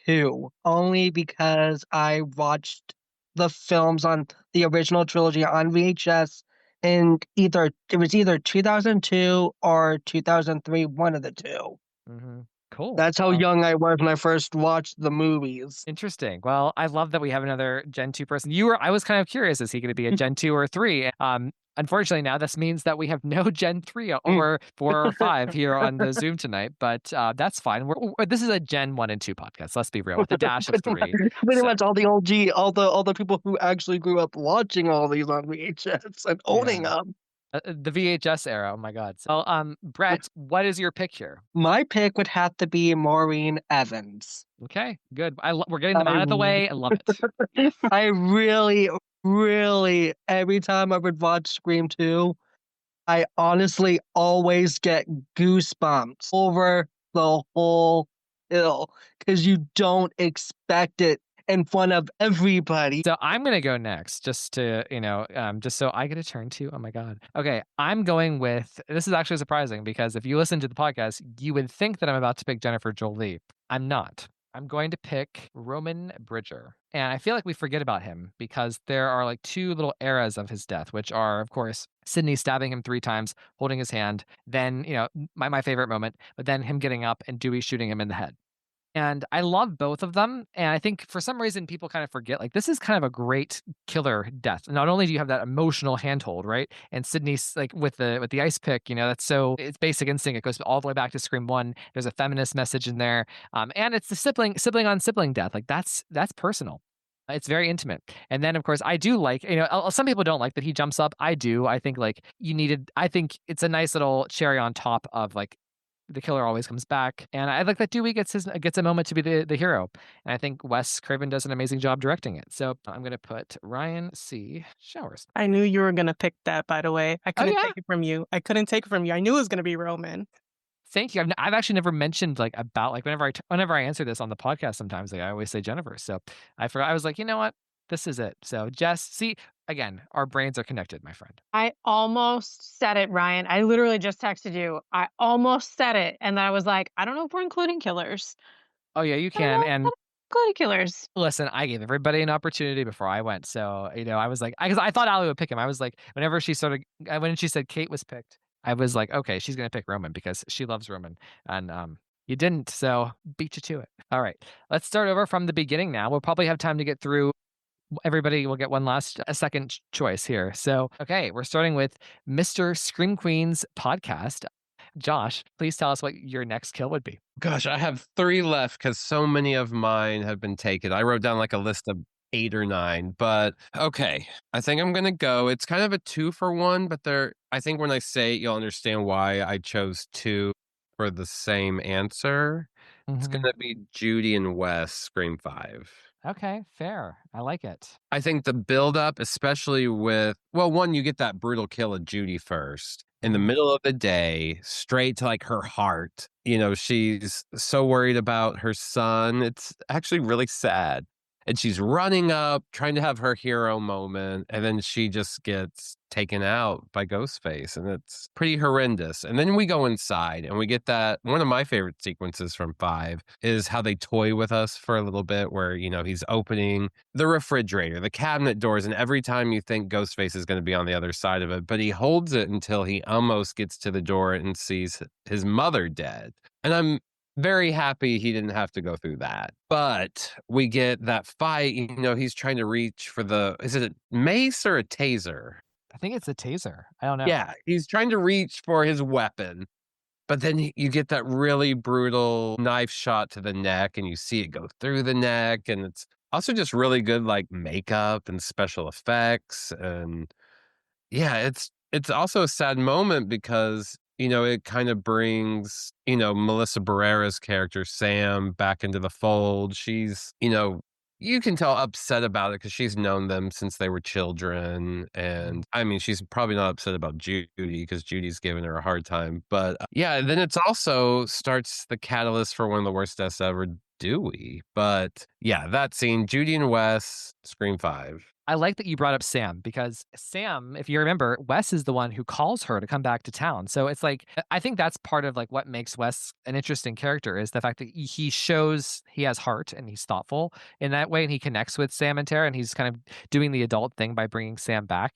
2, only because I watched the films on the original trilogy on VHS, and it was either 2002 or 2003, one of the two. Mm-hmm. Cool. That's how young I was when I first watched the movies. Interesting. Well, I love that we have another Gen 2 person. I was kind of curious, is he going to be a Gen 2 or 3? Unfortunately, now this means that we have no Gen 3 or 4 or 5 here on the Zoom tonight, but that's fine. This is a Gen 1 and 2 podcast. Let's be real, with a dash of 3. Pretty much all the OG, all the people who actually grew up watching all these on VHS and owning them. The VHS era. Oh my God. So, Brett, what is your pick here? My pick would have to be Maureen Evans. Okay, good. We're getting them out of the way. I love it. I really, every time I would watch Scream 2, I honestly always get goosebumps over the whole hill because you don't expect it in front of everybody. So I'm gonna go next, just to just so I get a turn too. Oh my God. Okay, I'm going with. This is actually surprising because if you listen to the podcast, you would think that I'm about to pick Jennifer Jolie. I'm not. I'm going to pick Roman Bridger. And I feel like we forget about him because there are like 2 little eras of his death, which are, of course, Sydney stabbing him 3 times, holding his hand. Then, my favorite moment, but then him getting up and Dewey shooting him in the head. And I love both of them. And I think for some reason people kind of forget, like, this is kind of a great killer death. Not only do you have that emotional handhold, right? And Sydney's like with the ice pick, it's Basic Instinct. It goes all the way back to Scream 1. There's a feminist message in there. And it's the sibling on sibling death. Like that's personal. It's very intimate. And then, of course, I do like, some people don't like that he jumps up. I do. I think I think it's a nice little cherry on top of like, the killer always comes back. And I like that Dewey gets a moment to be the hero. And I think Wes Craven does an amazing job directing it. So I'm going to put Ryan C. Showers. I knew you were going to pick that, by the way. I couldn't take it from you. I knew it was going to be Roman. Thank you. I've actually never mentioned like about like whenever I answer this on the podcast, sometimes like I always say Jennifer. So I forgot. I was like, you know what? This is it. So Jess, see again, our brains are connected, my friend. I almost said it, Ryan. I literally just texted you. I almost said it, and then I was like, I don't know if we're including killers. Oh yeah, you I don't know can. if And we're including killers. listen, I gave everybody an opportunity before I went. So, I was like, because I thought Allie would pick him. I was like, whenever she when she said Kate was picked, I was like, okay, she's going to pick Roman because she loves Roman. And you didn't. So, beat you to it. All right. Let's start over from the beginning now. We'll probably have time to get through. Everybody will get a second choice here. So, okay, we're starting with Mr. Scream Queens podcast. Josh, please tell us what your next kill would be. Gosh, I have 3 left because so many of mine have been taken. I wrote down like a list of 8 or 9, but okay. I think I'm gonna go. It's kind of a 2 for 1, but I think when I say it, you'll understand why I chose 2 for the same answer. It's gonna be Judy and Wes, Scream 5. Okay, fair. I like it. I think the buildup, especially with, well, one, you get that brutal kill of Judy first in the middle of the day, straight to like her heart. She's so worried about her son. It's actually really sad. And she's running up, trying to have her hero moment. And then she just gets taken out by Ghostface. And it's pretty horrendous. And then we go inside and we get that. One of my favorite sequences from 5 is how they toy with us for a little bit, where, he's opening the refrigerator, the cabinet doors. And every time you think Ghostface is going to be on the other side of it, but he holds it until he almost gets to the door and sees his mother dead. And I'm very happy he didn't have to go through that. But we get that fight, he's trying to reach for is it a mace or a taser? I think it's a taser. I don't know. Yeah, he's trying to reach for his weapon. But then you get that really brutal knife shot to the neck, and you see it go through the neck. And it's also just really good, like, makeup and special effects. And yeah, it's also a sad moment because it kind of brings, Melissa Barrera's character, Sam, back into the fold. She's, you can tell upset about it because she's known them since they were children. And I mean, she's probably not upset about Judy because Judy's giving her a hard time. But yeah, then it's also starts the catalyst for one of the worst deaths ever, Dewey. But yeah, that scene, Judy and Wes, Scream 5. I like that you brought up Sam because Sam, if you remember, Wes is the one who calls her to come back to town. So it's like, I think that's part of like what makes Wes an interesting character is the fact that he shows he has heart and he's thoughtful in that way. And he connects with Sam and Tara and he's kind of doing the adult thing by bringing Sam back,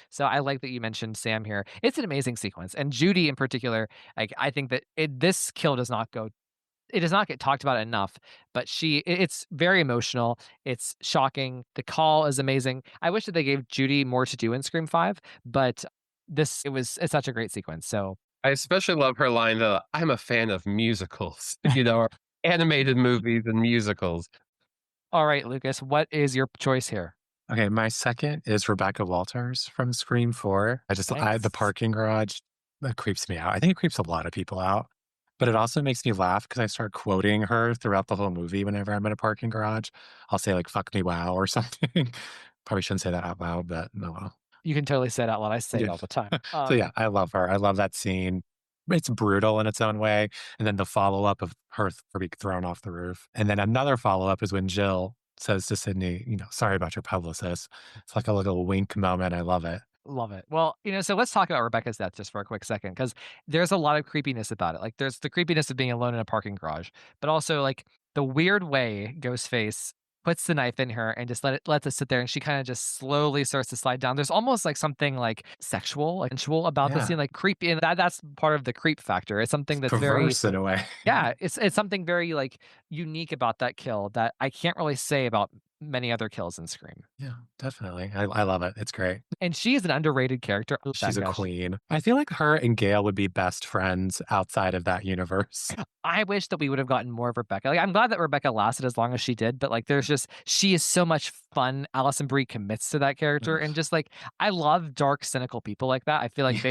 So I like that you mentioned Sam here. It's an amazing sequence. And Judy in particular, like, I think that this kill does not get talked about enough, but it's very emotional. It's shocking. The call is amazing. I wish that they gave Judy more to do in Scream 5, but it's such a great sequence. So I especially love her line that I'm a fan of musicals, or animated movies and musicals. All right, Lucas, what is your choice here? Okay, my second is Rebecca Walters from Scream 4. The parking garage, that creeps me out. I think it creeps a lot of people out. But it also makes me laugh because I start quoting her throughout the whole movie whenever I'm in a parking garage. I'll say like, fuck me, wow, or something. Probably shouldn't say that out loud, but no. Well. You can totally say it out loud. I say it all the time. So yeah, I love her. I love that scene. It's brutal in its own way. And then the follow-up of her being thrown off the roof. And then another follow-up is when Jill says to Sydney, sorry about your publicist. It's like a little wink moment. I love it. Love it. Well, so let's talk about Rebecca's death just for a quick second, because there's a lot of creepiness about it. Like, there's the creepiness of being alone in a parking garage, but also like the weird way Ghostface puts the knife in her and just lets it sit there, and she kind of just slowly starts to slide down. There's almost like something like sexual, like sensual about the scene, like creepy, and that's part of the creep factor. It's something that's perverse very in a way. Yeah, it's something very like unique about that kill that I can't really say about many other kills in Scream. Yeah, definitely. I love it. It's great. And she is an underrated character. She's a queen. I feel like her and Gail would be best friends outside of that universe. I wish that we would have gotten more of Rebecca. Like, I'm glad that Rebecca lasted as long as she did, but like, she is so much fun. Alison Brie commits to that character, and just like, I love dark, cynical people like that. I feel like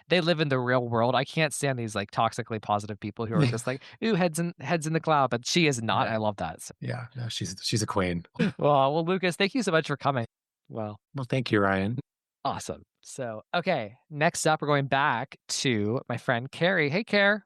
they live in the real world. I can't stand these like toxically positive people who are just like, ooh, heads in the cloud, but she is not. I love that. So. Yeah, no, she's a queen. Well, Lucas, thank you so much for coming. Well, thank you, Ryan. Awesome. So, okay, next up, we're going back to my friend Carrie. Hey, Care.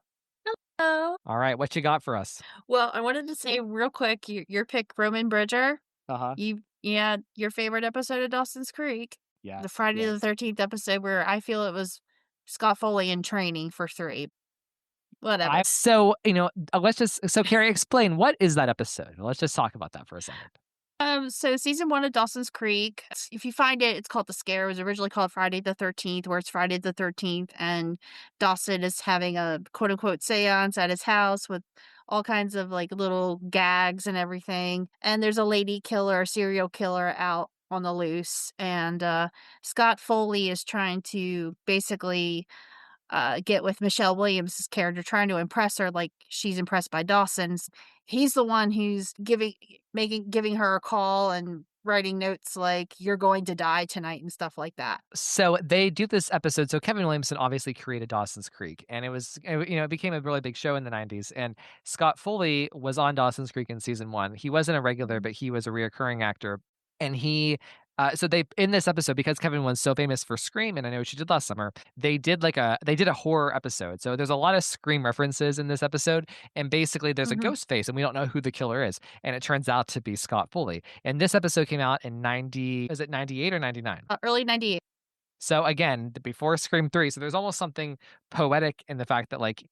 All right, what you got for us? Well, I wanted to say real quick, your pick, Roman Bridger. Uh-huh. Yeah, your favorite episode of Dawson's Creek. Yes. The Friday the 13th episode where I feel it was Scott Foley in training for 3. Whatever. So, Carrie, explain, what is that episode? Let's just talk about that for a second. So season 1 of Dawson's Creek, if you find it, it's called The Scare. It was originally called Friday the 13th, where it's Friday the 13th, and Dawson is having a quote unquote seance at his house with all kinds of like little gags and everything. And there's a lady killer, a serial killer out on the loose. And Scott Foley is trying to basically get with Michelle Williams' character, trying to impress her like she's impressed by Dawson's. He's the one who's giving her a call and writing notes like "You're going to die tonight" and stuff like that. So they do this episode. So Kevin Williamson obviously created Dawson's Creek, and it became a really big show in the 90s. And Scott Foley was on Dawson's Creek in season 1. He wasn't a regular, but he was a reoccurring actor. And so they, in this episode, because Kevin was so famous for Scream, and I know what she did last summer, they did a horror episode. So there's a lot of Scream references in this episode, and basically there's a ghost face, and we don't know who the killer is, and it turns out to be Scott Foley. And this episode came out in 98 or 99? Early 98. So again, before Scream 3, so there's almost something poetic in the fact that like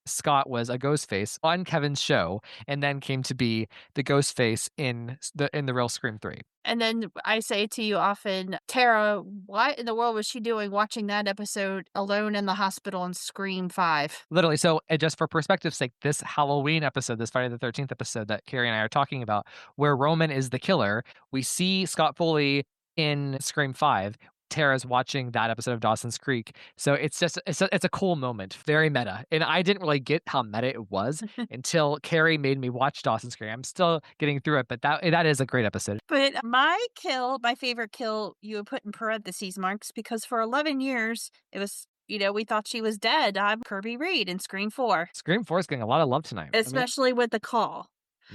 Scott was a ghost face on Kevin's show, and then came to be the ghost face in the real Scream 3. And then I say to you often, Tara, what in the world was she doing watching that episode alone in the hospital in Scream 5? Literally. So just for perspective's sake, this Halloween episode, this Friday the 13th episode that Carrie and I are talking about, where Roman is the killer, we see Scott Foley in Scream 5. Tara's watching that episode of Dawson's Creek. So it's a cool moment, very meta. And I didn't really get how meta it was until Carrie made me watch Dawson's Creek. I'm still getting through it, but that is a great episode. But my favorite kill, you would put in parentheses marks, because for 11 years, it was, we thought she was dead. I'm Kirby Reed in Scream 4. Scream 4 is getting a lot of love tonight. Especially with the call.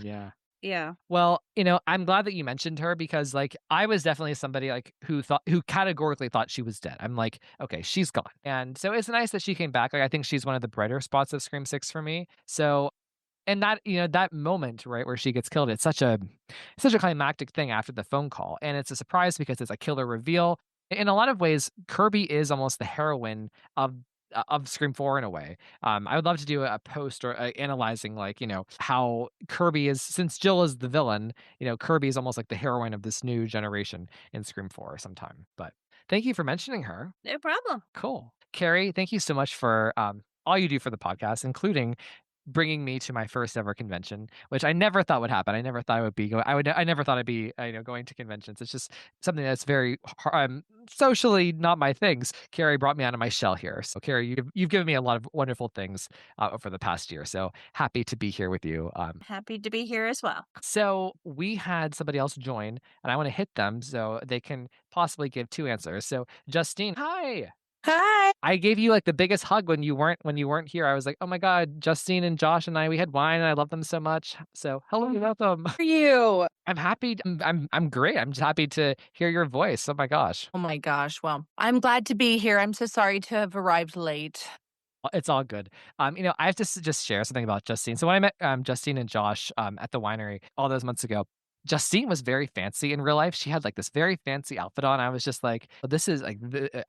Yeah. Yeah. Well, I'm glad that you mentioned her, because like I was definitely somebody like who categorically thought she was dead. I'm like, okay, she's gone. And so it's nice that she came back. Like I think she's one of the brighter spots of Scream 6 for me. So, and that, that moment, right, where she gets killed, it's such a climactic thing after the phone call. And it's a surprise because it's a killer reveal. In a lot of ways, Kirby is almost the heroine of Scream 4 in a way. I would love to do a post or analyzing like, how Kirby is, since Jill is the villain, Kirby is almost like the heroine of this new generation in Scream 4 sometime. But thank you for mentioning her. No problem. Cool. Carrie, thank you so much for all you do for the podcast, including bringing me to my first ever convention, which I never thought would happen. I never thought I would be I never thought I'd be going to conventions. It's just something that's very socially not my things. Carrie brought me out of my shell here. So Carrie, you've given me a lot of wonderful things over the past year. So happy to be here with you. Happy to be here as well. So we had somebody else join, and I want to hit them so they can possibly give 2 answers. So Justine, hi. Hi. I gave you like the biggest hug when you weren't here. I was like, oh my God, Justine and Josh and we had wine and I love them so much. So hello, welcome. How are you? I'm happy. I'm great. I'm just happy to hear your voice. Oh my gosh. Oh my gosh. Well, I'm glad to be here. I'm so sorry to have arrived late. It's all good. I have to just share something about Justine. So when I met Justine and Josh at the winery all those months ago, Justine was very fancy in real life. She had like this very fancy outfit on. I was just like, oh, this is like,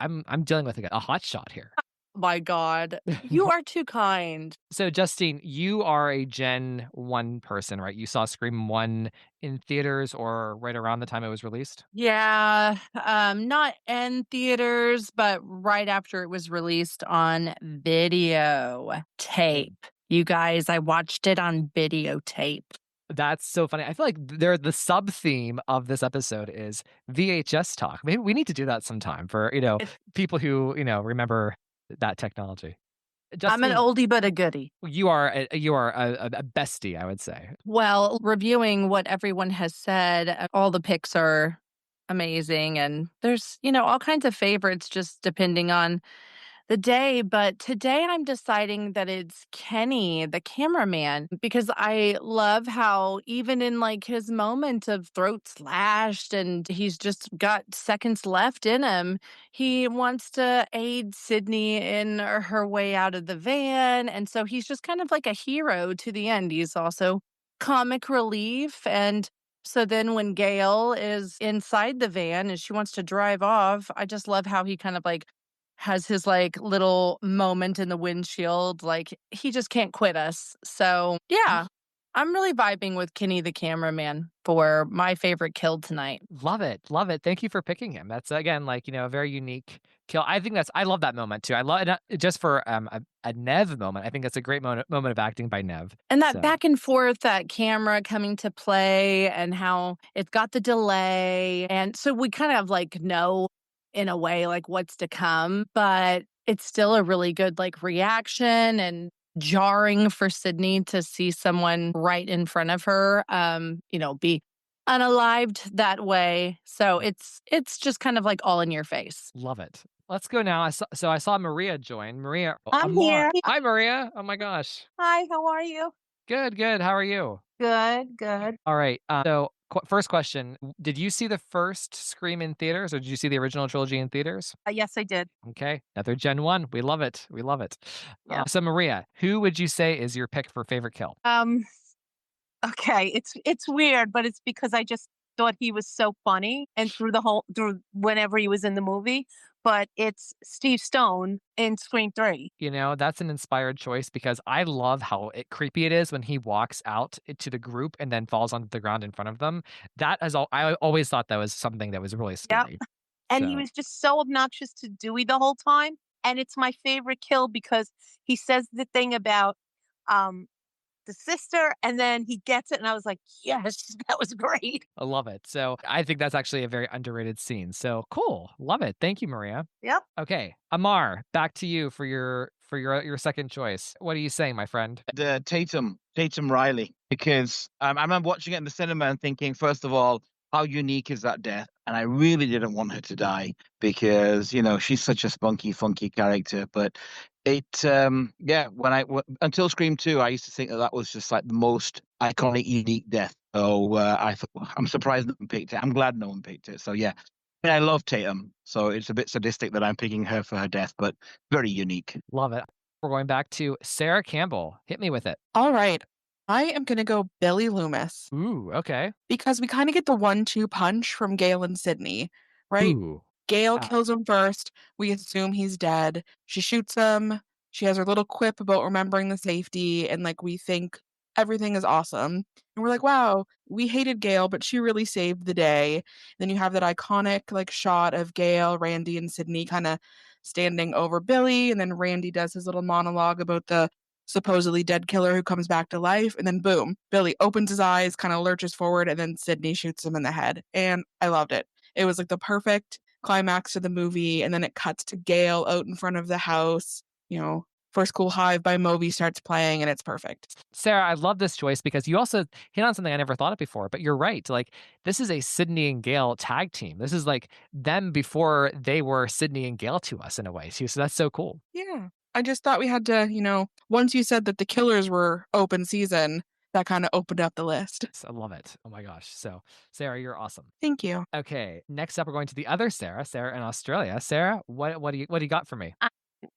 I'm dealing with like a hot shot here. My God, you are too kind. So Justine, you are a Gen 1 person, right? You saw Scream 1 in theaters or right around the time it was released? Yeah, not in theaters, but right after it was released on videotape. You guys, I watched it on videotape. That's so funny. I feel like the sub theme of this episode is VHS talk. Maybe we need to do that sometime for, people who, remember that technology. Justine, I'm an oldie but a goodie. You are a bestie, I would say. Well, reviewing what everyone has said, all the picks are amazing, and there's, all kinds of favorites just depending on the day, but today I'm deciding that it's Kenny, the cameraman, because I love how even in like his moment of throat slashed and he's just got seconds left in him, he wants to aid Sydney in her way out of the van. And so he's just kind of like a hero to the end. He's also comic relief. And so then when Gail is inside the van and she wants to drive off, I just love how he kind of like has his like little moment in the windshield. Like he just can't quit us. So yeah, I'm really vibing with Kenny the cameraman for my favorite kill tonight. Love it. Love it. Thank you for picking him. That's again like, a very unique kill. I love that moment too. I love it just for a Nev moment. I think that's a great moment of acting by Nev. And that So, back and forth, that camera coming to play and how it's got the delay. And so we kind of like know in a way like what's to come, but it's still a really good like reaction and jarring for Sydney to see someone right in front of her, be unalived that way. So it's just kind of like all in your face. love it. Let's go now. I saw Maria join. Maria, I'm Amar. here. Hi, Maria. Oh my gosh. Hi, how are you? Good, good. How are you? Good, good. All right. First question: did you see the first Scream in theaters, or did you see the original trilogy in theaters? Yes, I did. Okay, another Gen 1. We love it. We love it. Yeah. So Maria, who would you say is your pick for favorite kill? Okay, it's weird, but it's because I just thought he was so funny and through whenever he was in the movie. But it's Steve Stone in Scream 3. That's an inspired choice because I love how creepy it is when he walks out to the group and then falls onto the ground in front of them. I always thought that was something that was really Yep. scary. And he So- was just so obnoxious to Dewey the whole time. And it's my favorite kill because he says the thing about the sister and then he gets it and I was like, yes, that was great. I love it. So I think that's actually a very underrated scene. So cool. Love it. Thank you, Maria. Yep. Okay. Amar, back to you for your second choice. What are you saying, my friend? The Tatum Riley, because I remember watching it in the cinema and thinking, first of all, how unique is that death? And I really didn't want her to die because she's such a spunky, funky character. But until Scream 2, I used to think that was just like the most iconic, unique death. So I'm surprised no one picked it. I'm glad no one picked it. So yeah. And I love Tatum, so it's a bit sadistic that I'm picking her for her death, but very unique. Love it. We're going back to Sarah Campbell. Hit me with it. All right. I am going to go Billy Loomis Ooh, okay. because we kind of get the 1-2 punch from Gail and Sydney, right? Ooh. Gail Ah. kills him first. We assume he's dead. She shoots him. She has her little quip about remembering the safety, and like we think everything is awesome. And we're like, wow, we hated Gail, but she really saved the day. Then you have that iconic like shot of Gail, Randy, and Sydney kind of standing over Billy, and then Randy does his little monologue about the supposedly dead killer who comes back to life, and then boom, Billy opens his eyes, kind of lurches forward, and then Sydney shoots him in the head. And I loved it. It was like the perfect climax to the movie, and then it cuts to Gail out in front of the house. First Cool Hive by Moby starts playing, and it's perfect. Sarah, I love this choice because you also hit on something I never thought of before, but you're right. Like, this is a Sydney and Gail tag team. This is like them before they were Sydney and Gail to us in a way, too. So that's so cool. Yeah. I just thought we had to, once you said that the Killers were open season, that kind of opened up the list. I love it. Oh my gosh. So, Sarah, you're awesome. Thank you. Okay. Next up, we're going to the other Sarah in Australia. Sarah, what do you got for me?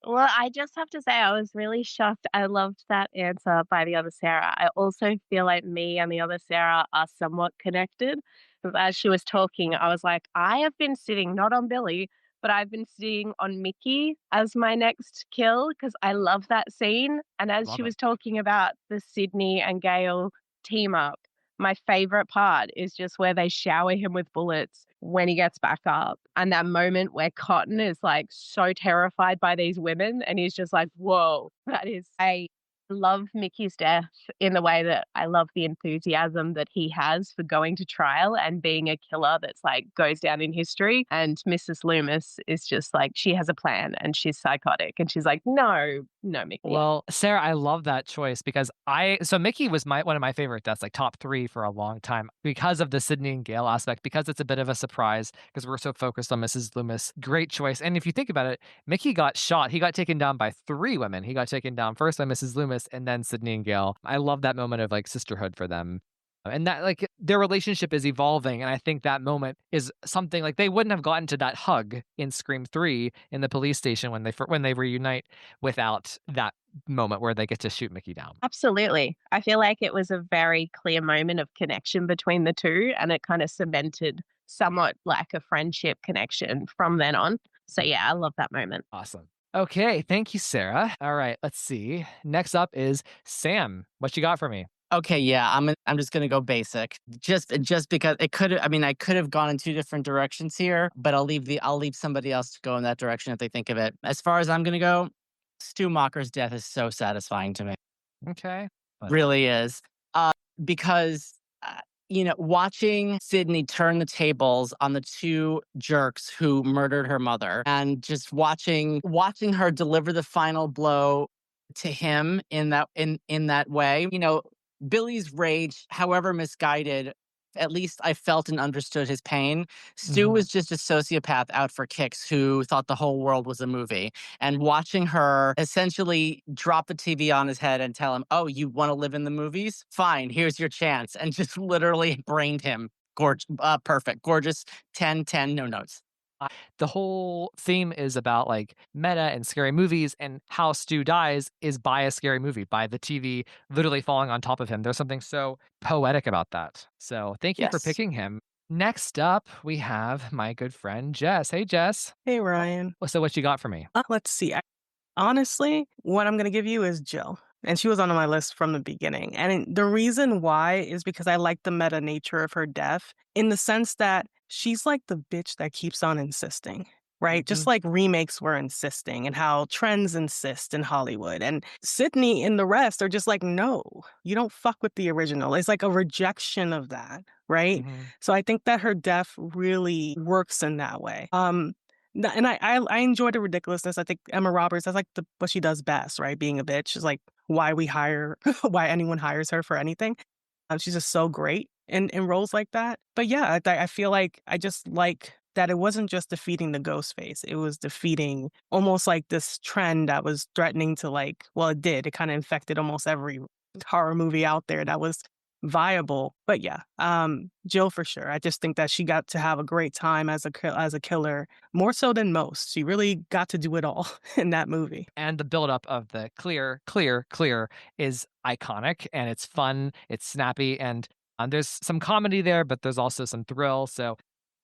Well, I just have to say I was really shocked. I loved that answer by the other Sarah. I also feel like me and the other Sarah are somewhat connected. 'Cause as she was talking, I was like, I have been sitting not on Billy, but I've been sitting on Mickey as my next kill because I love that scene. And as Love she it. was talking about the Sydney and Gail team up, my favorite part is just where they shower him with bullets when he gets back up. And that moment where Cotton is like so terrified by these women and he's just like, whoa, that is a love Mickey's death in the way that I love the enthusiasm that he has for going to trial and being a killer that's like goes down in history. And Mrs. Loomis is just like, she has a plan and she's psychotic and she's like, no, Mickey. Well, Sarah, I love that choice because so Mickey was one of my favorite deaths, like top 3 for a long time because of the Sydney and Gail aspect, because it's a bit of a surprise because we're so focused on Mrs. Loomis. Great choice. And if you think about it, Mickey got shot. He got taken down by 3 women. He got taken down first by Mrs. Loomis and then Sydney and Gail. I love that moment of like sisterhood for them. And that like their relationship is evolving. And I think that moment is something like they wouldn't have gotten to that hug in Scream 3 in the police station when they reunite without that moment where they get to shoot Mickey down. Absolutely. I feel like it was a very clear moment of connection between the two, and it kind of cemented somewhat like a friendship connection from then on. So yeah, I love that moment. Awesome. Okay, thank you, Sarah. All right, let's see. Next up is Sam. What you got for me? Okay, yeah, I'm just gonna go basic. Just because it could I could have gone in 2 different directions here, but I'll leave somebody else to go in that direction if they think of it. As far as I'm gonna go, Stu Macher's death is so satisfying to me. Okay. Really is. Because watching Sydney turn the tables on the 2 jerks who murdered her mother and just watching her deliver the final blow to him in that way. Billy's rage, however misguided, at least I felt and understood his pain. Stu was just a sociopath out for kicks who thought the whole world was a movie. And watching her essentially drop the TV on his head and tell him, oh, you want to live in the movies? Fine, here's your chance. And just literally brained him. Perfect. Gorgeous. 10, no notes. The whole theme is about like meta and scary movies, and how Stu dies is by a scary movie, by the TV literally falling on top of him. There's something so poetic about that. So thank you for Yes. picking him. Next up, we have my good friend Jess. Hey, Jess. Hey, Ryan. So what you got for me? Let's see. Honestly, what I'm going to give you is Jill. And she was on my list from the beginning. And the reason why is because I like the meta nature of her death in the sense that she's like the bitch that keeps on insisting, right? Just like remakes were insisting and how trends insist in Hollywood. And Sydney and the rest are just like, no, you don't fuck with the original. It's like a rejection of that, right? So I think that her death really works in that way. And I enjoy the ridiculousness. I think Emma Roberts, that's like what she does best, right? Being a bitch is like why anyone hires her for anything. She's just so great in roles like that. But yeah, I feel like I just like that it wasn't just defeating the ghost face. It was defeating almost like this trend that was threatening to it did. It kind of infected almost every horror movie out there that was viable. But yeah, Jill for sure. I just think that she got to have a great time as a killer, more so than most. She really got to do it all in that movie. And the buildup of the clear is iconic, and it's fun, it's snappy, and there's some comedy there, but there's also some thrill. So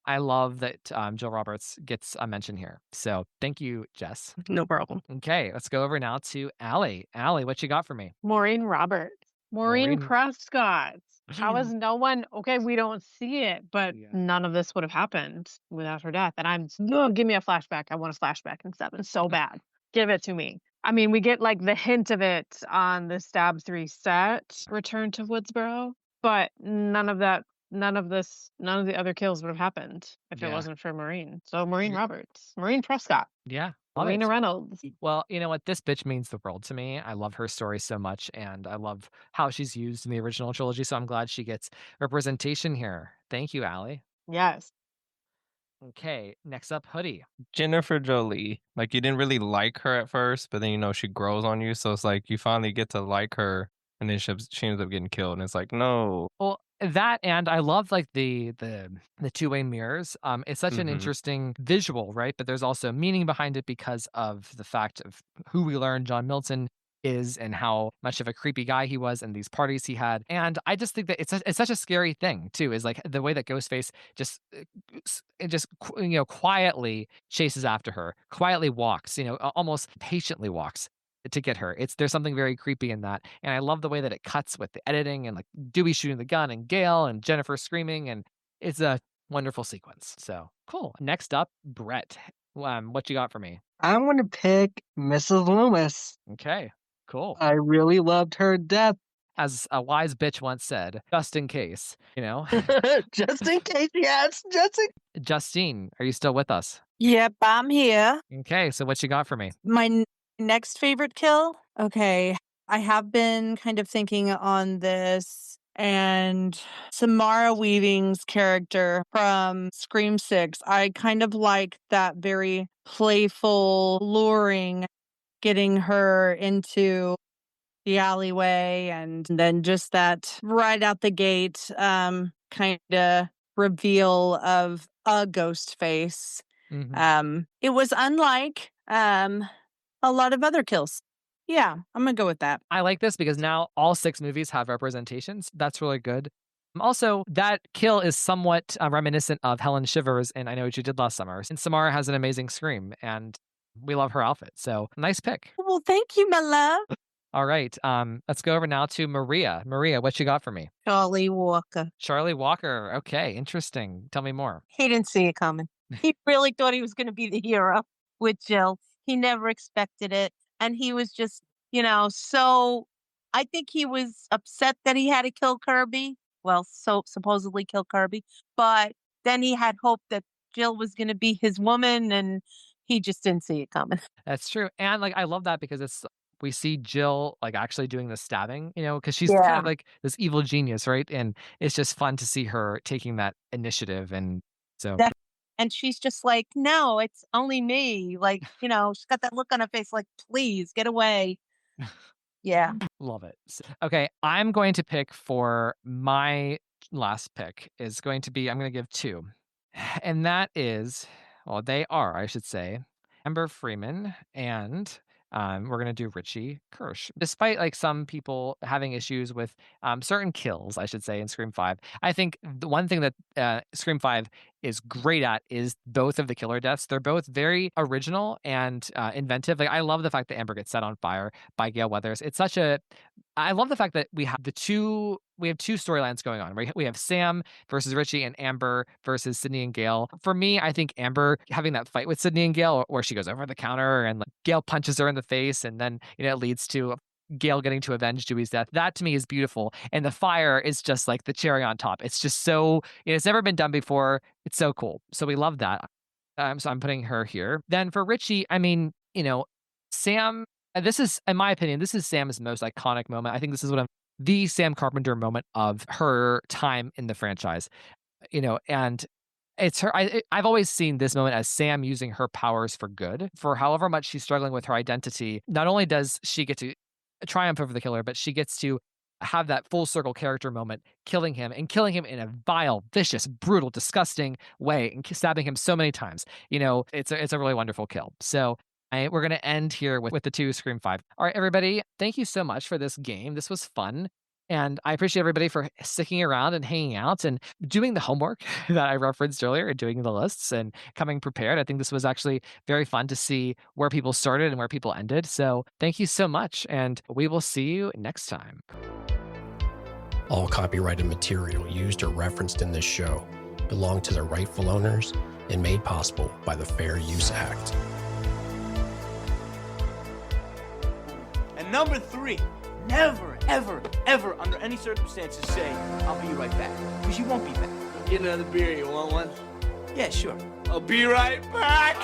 I love that Jill Roberts gets a mention here. So thank you, Jess. No problem. Okay, let's go over now to Allie. Allie, what you got for me? Maureen Roberts. Maureen Prescott. How is no one okay? We don't see it, but none of this would have happened without her death. And give me a flashback. I want a flashback in 7 so bad. Give it to me. I mean, we get like the hint of it on the Stab 3 set, Return to Woodsboro, but none of the other kills would have happened if it wasn't for Maureen. So Maureen Roberts, Maureen Prescott. Yeah. Lorena Reynolds. Well, you know what? This bitch means the world to me. I love her story so much, and I love how she's used in the original trilogy. So I'm glad she gets representation here. Thank you, Allie. Yes. Okay, next up, Hoodie. Jennifer Jolie. Like, you didn't really like her at first, but then, she grows on you. So it's like you finally get to like her, and then she ends up getting killed. And it's like, no. Well, that, and I love like the two-way mirrors. It's such an interesting visual, right? But there's also meaning behind it because of the fact of who we learn John Milton is and how much of a creepy guy he was and these parties he had. And I just think that it's such a scary thing too, is like the way that Ghostface just quietly chases after her, quietly walks, almost patiently walks to get her. There's something very creepy in that. And I love the way that it cuts with the editing and like Dewey shooting the gun and Gail and Jennifer screaming, and it's a wonderful sequence. So cool. Next up, Brett. What you got for me? I'm going to pick Mrs. Loomis. Okay. Cool. I really loved her death. As a wise bitch once said, just in case, you know? Just in case, yes, just in Justine, are you still with us? Yep, I'm here. Okay, so what you got for me? My next favorite kill? Okay, I have been kind of thinking on this, and Samara Weaving's character from Scream 6, I kind of like that very playful, luring, getting her into the alleyway, and then just that right out the gate kind of reveal of a ghost face. It was unlike a lot of other kills. Yeah, I'm gonna go with that. I like this because now all 6 movies have representations. That's really good. Also, that kill is somewhat reminiscent of Helen Shivers in I Know What You Did Last Summer. And Samara has an amazing scream, and we love her outfit. So nice pick. Well, thank you, my love. All right, let's go over now to Maria. Maria, what you got for me? Charlie Walker. Charlie Walker. Okay, interesting. Tell me more. He didn't see it coming. He really thought he was going to be the hero with Jill. He never expected it. And he was just, so I think he was upset that he had to kill Kirby. Well, so supposedly kill Kirby. But then he had hope that Jill was going to be his woman, and he just didn't see it coming. That's true. And I love that because we see Jill actually doing the stabbing, because she's kind of like this evil genius, right? And it's just fun to see her taking that initiative. And so And she's just like, no, it's only me. She's got that look on her face like, please get away. Yeah. Love it. Okay, I'm going to pick for my last pick is going to be, I'm going to give 2. And that is, they are, I should say, Amber Freeman and we're going to do Richie Kirsch. Despite some people having issues with certain kills, I should say, in Scream 5, I think the one thing that Scream 5 is great at is both of the killer deaths. They're both very original and inventive. I love the fact that Amber gets set on fire by Gale Weathers. I love the fact that we have two storylines going on. We have Sam versus Richie and Amber versus Sydney and Gale. For me, I think Amber having that fight with Sydney and Gale where she goes over the counter and Gale punches her in the face, and then it leads to Gale getting to avenge Dewey's death. That to me is beautiful. And the fire is just like the cherry on top. It's just so, it's never been done before. It's so cool. So we love that. So I'm putting her here. Then for Richie, Sam, this is, in my opinion, this is Sam's most iconic moment. I think this is the Sam Carpenter moment of her time in the franchise, and it's her. I've always seen this moment as Sam using her powers for good. For however much she's struggling with her identity, not only does she get to triumph over the killer, but she gets to have that full circle character moment, killing him in a vile, vicious, brutal, disgusting way, and stabbing him so many times. It's a really wonderful kill. So we're going to end here with the 2 Scream 5. All right, everybody, thank you so much for this game. This was fun. And I appreciate everybody for sticking around and hanging out and doing the homework that I referenced earlier and doing the lists and coming prepared. I think this was actually very fun to see where people started and where people ended. So thank you so much. And we will see you next time. All copyrighted material used or referenced in this show belong to their rightful owners and made possible by the Fair Use Act. And number 3, never, ever, ever, under any circumstances say, I'll be right back. Because you won't be back. Get another beer, you want one? Yeah, sure. I'll be right back!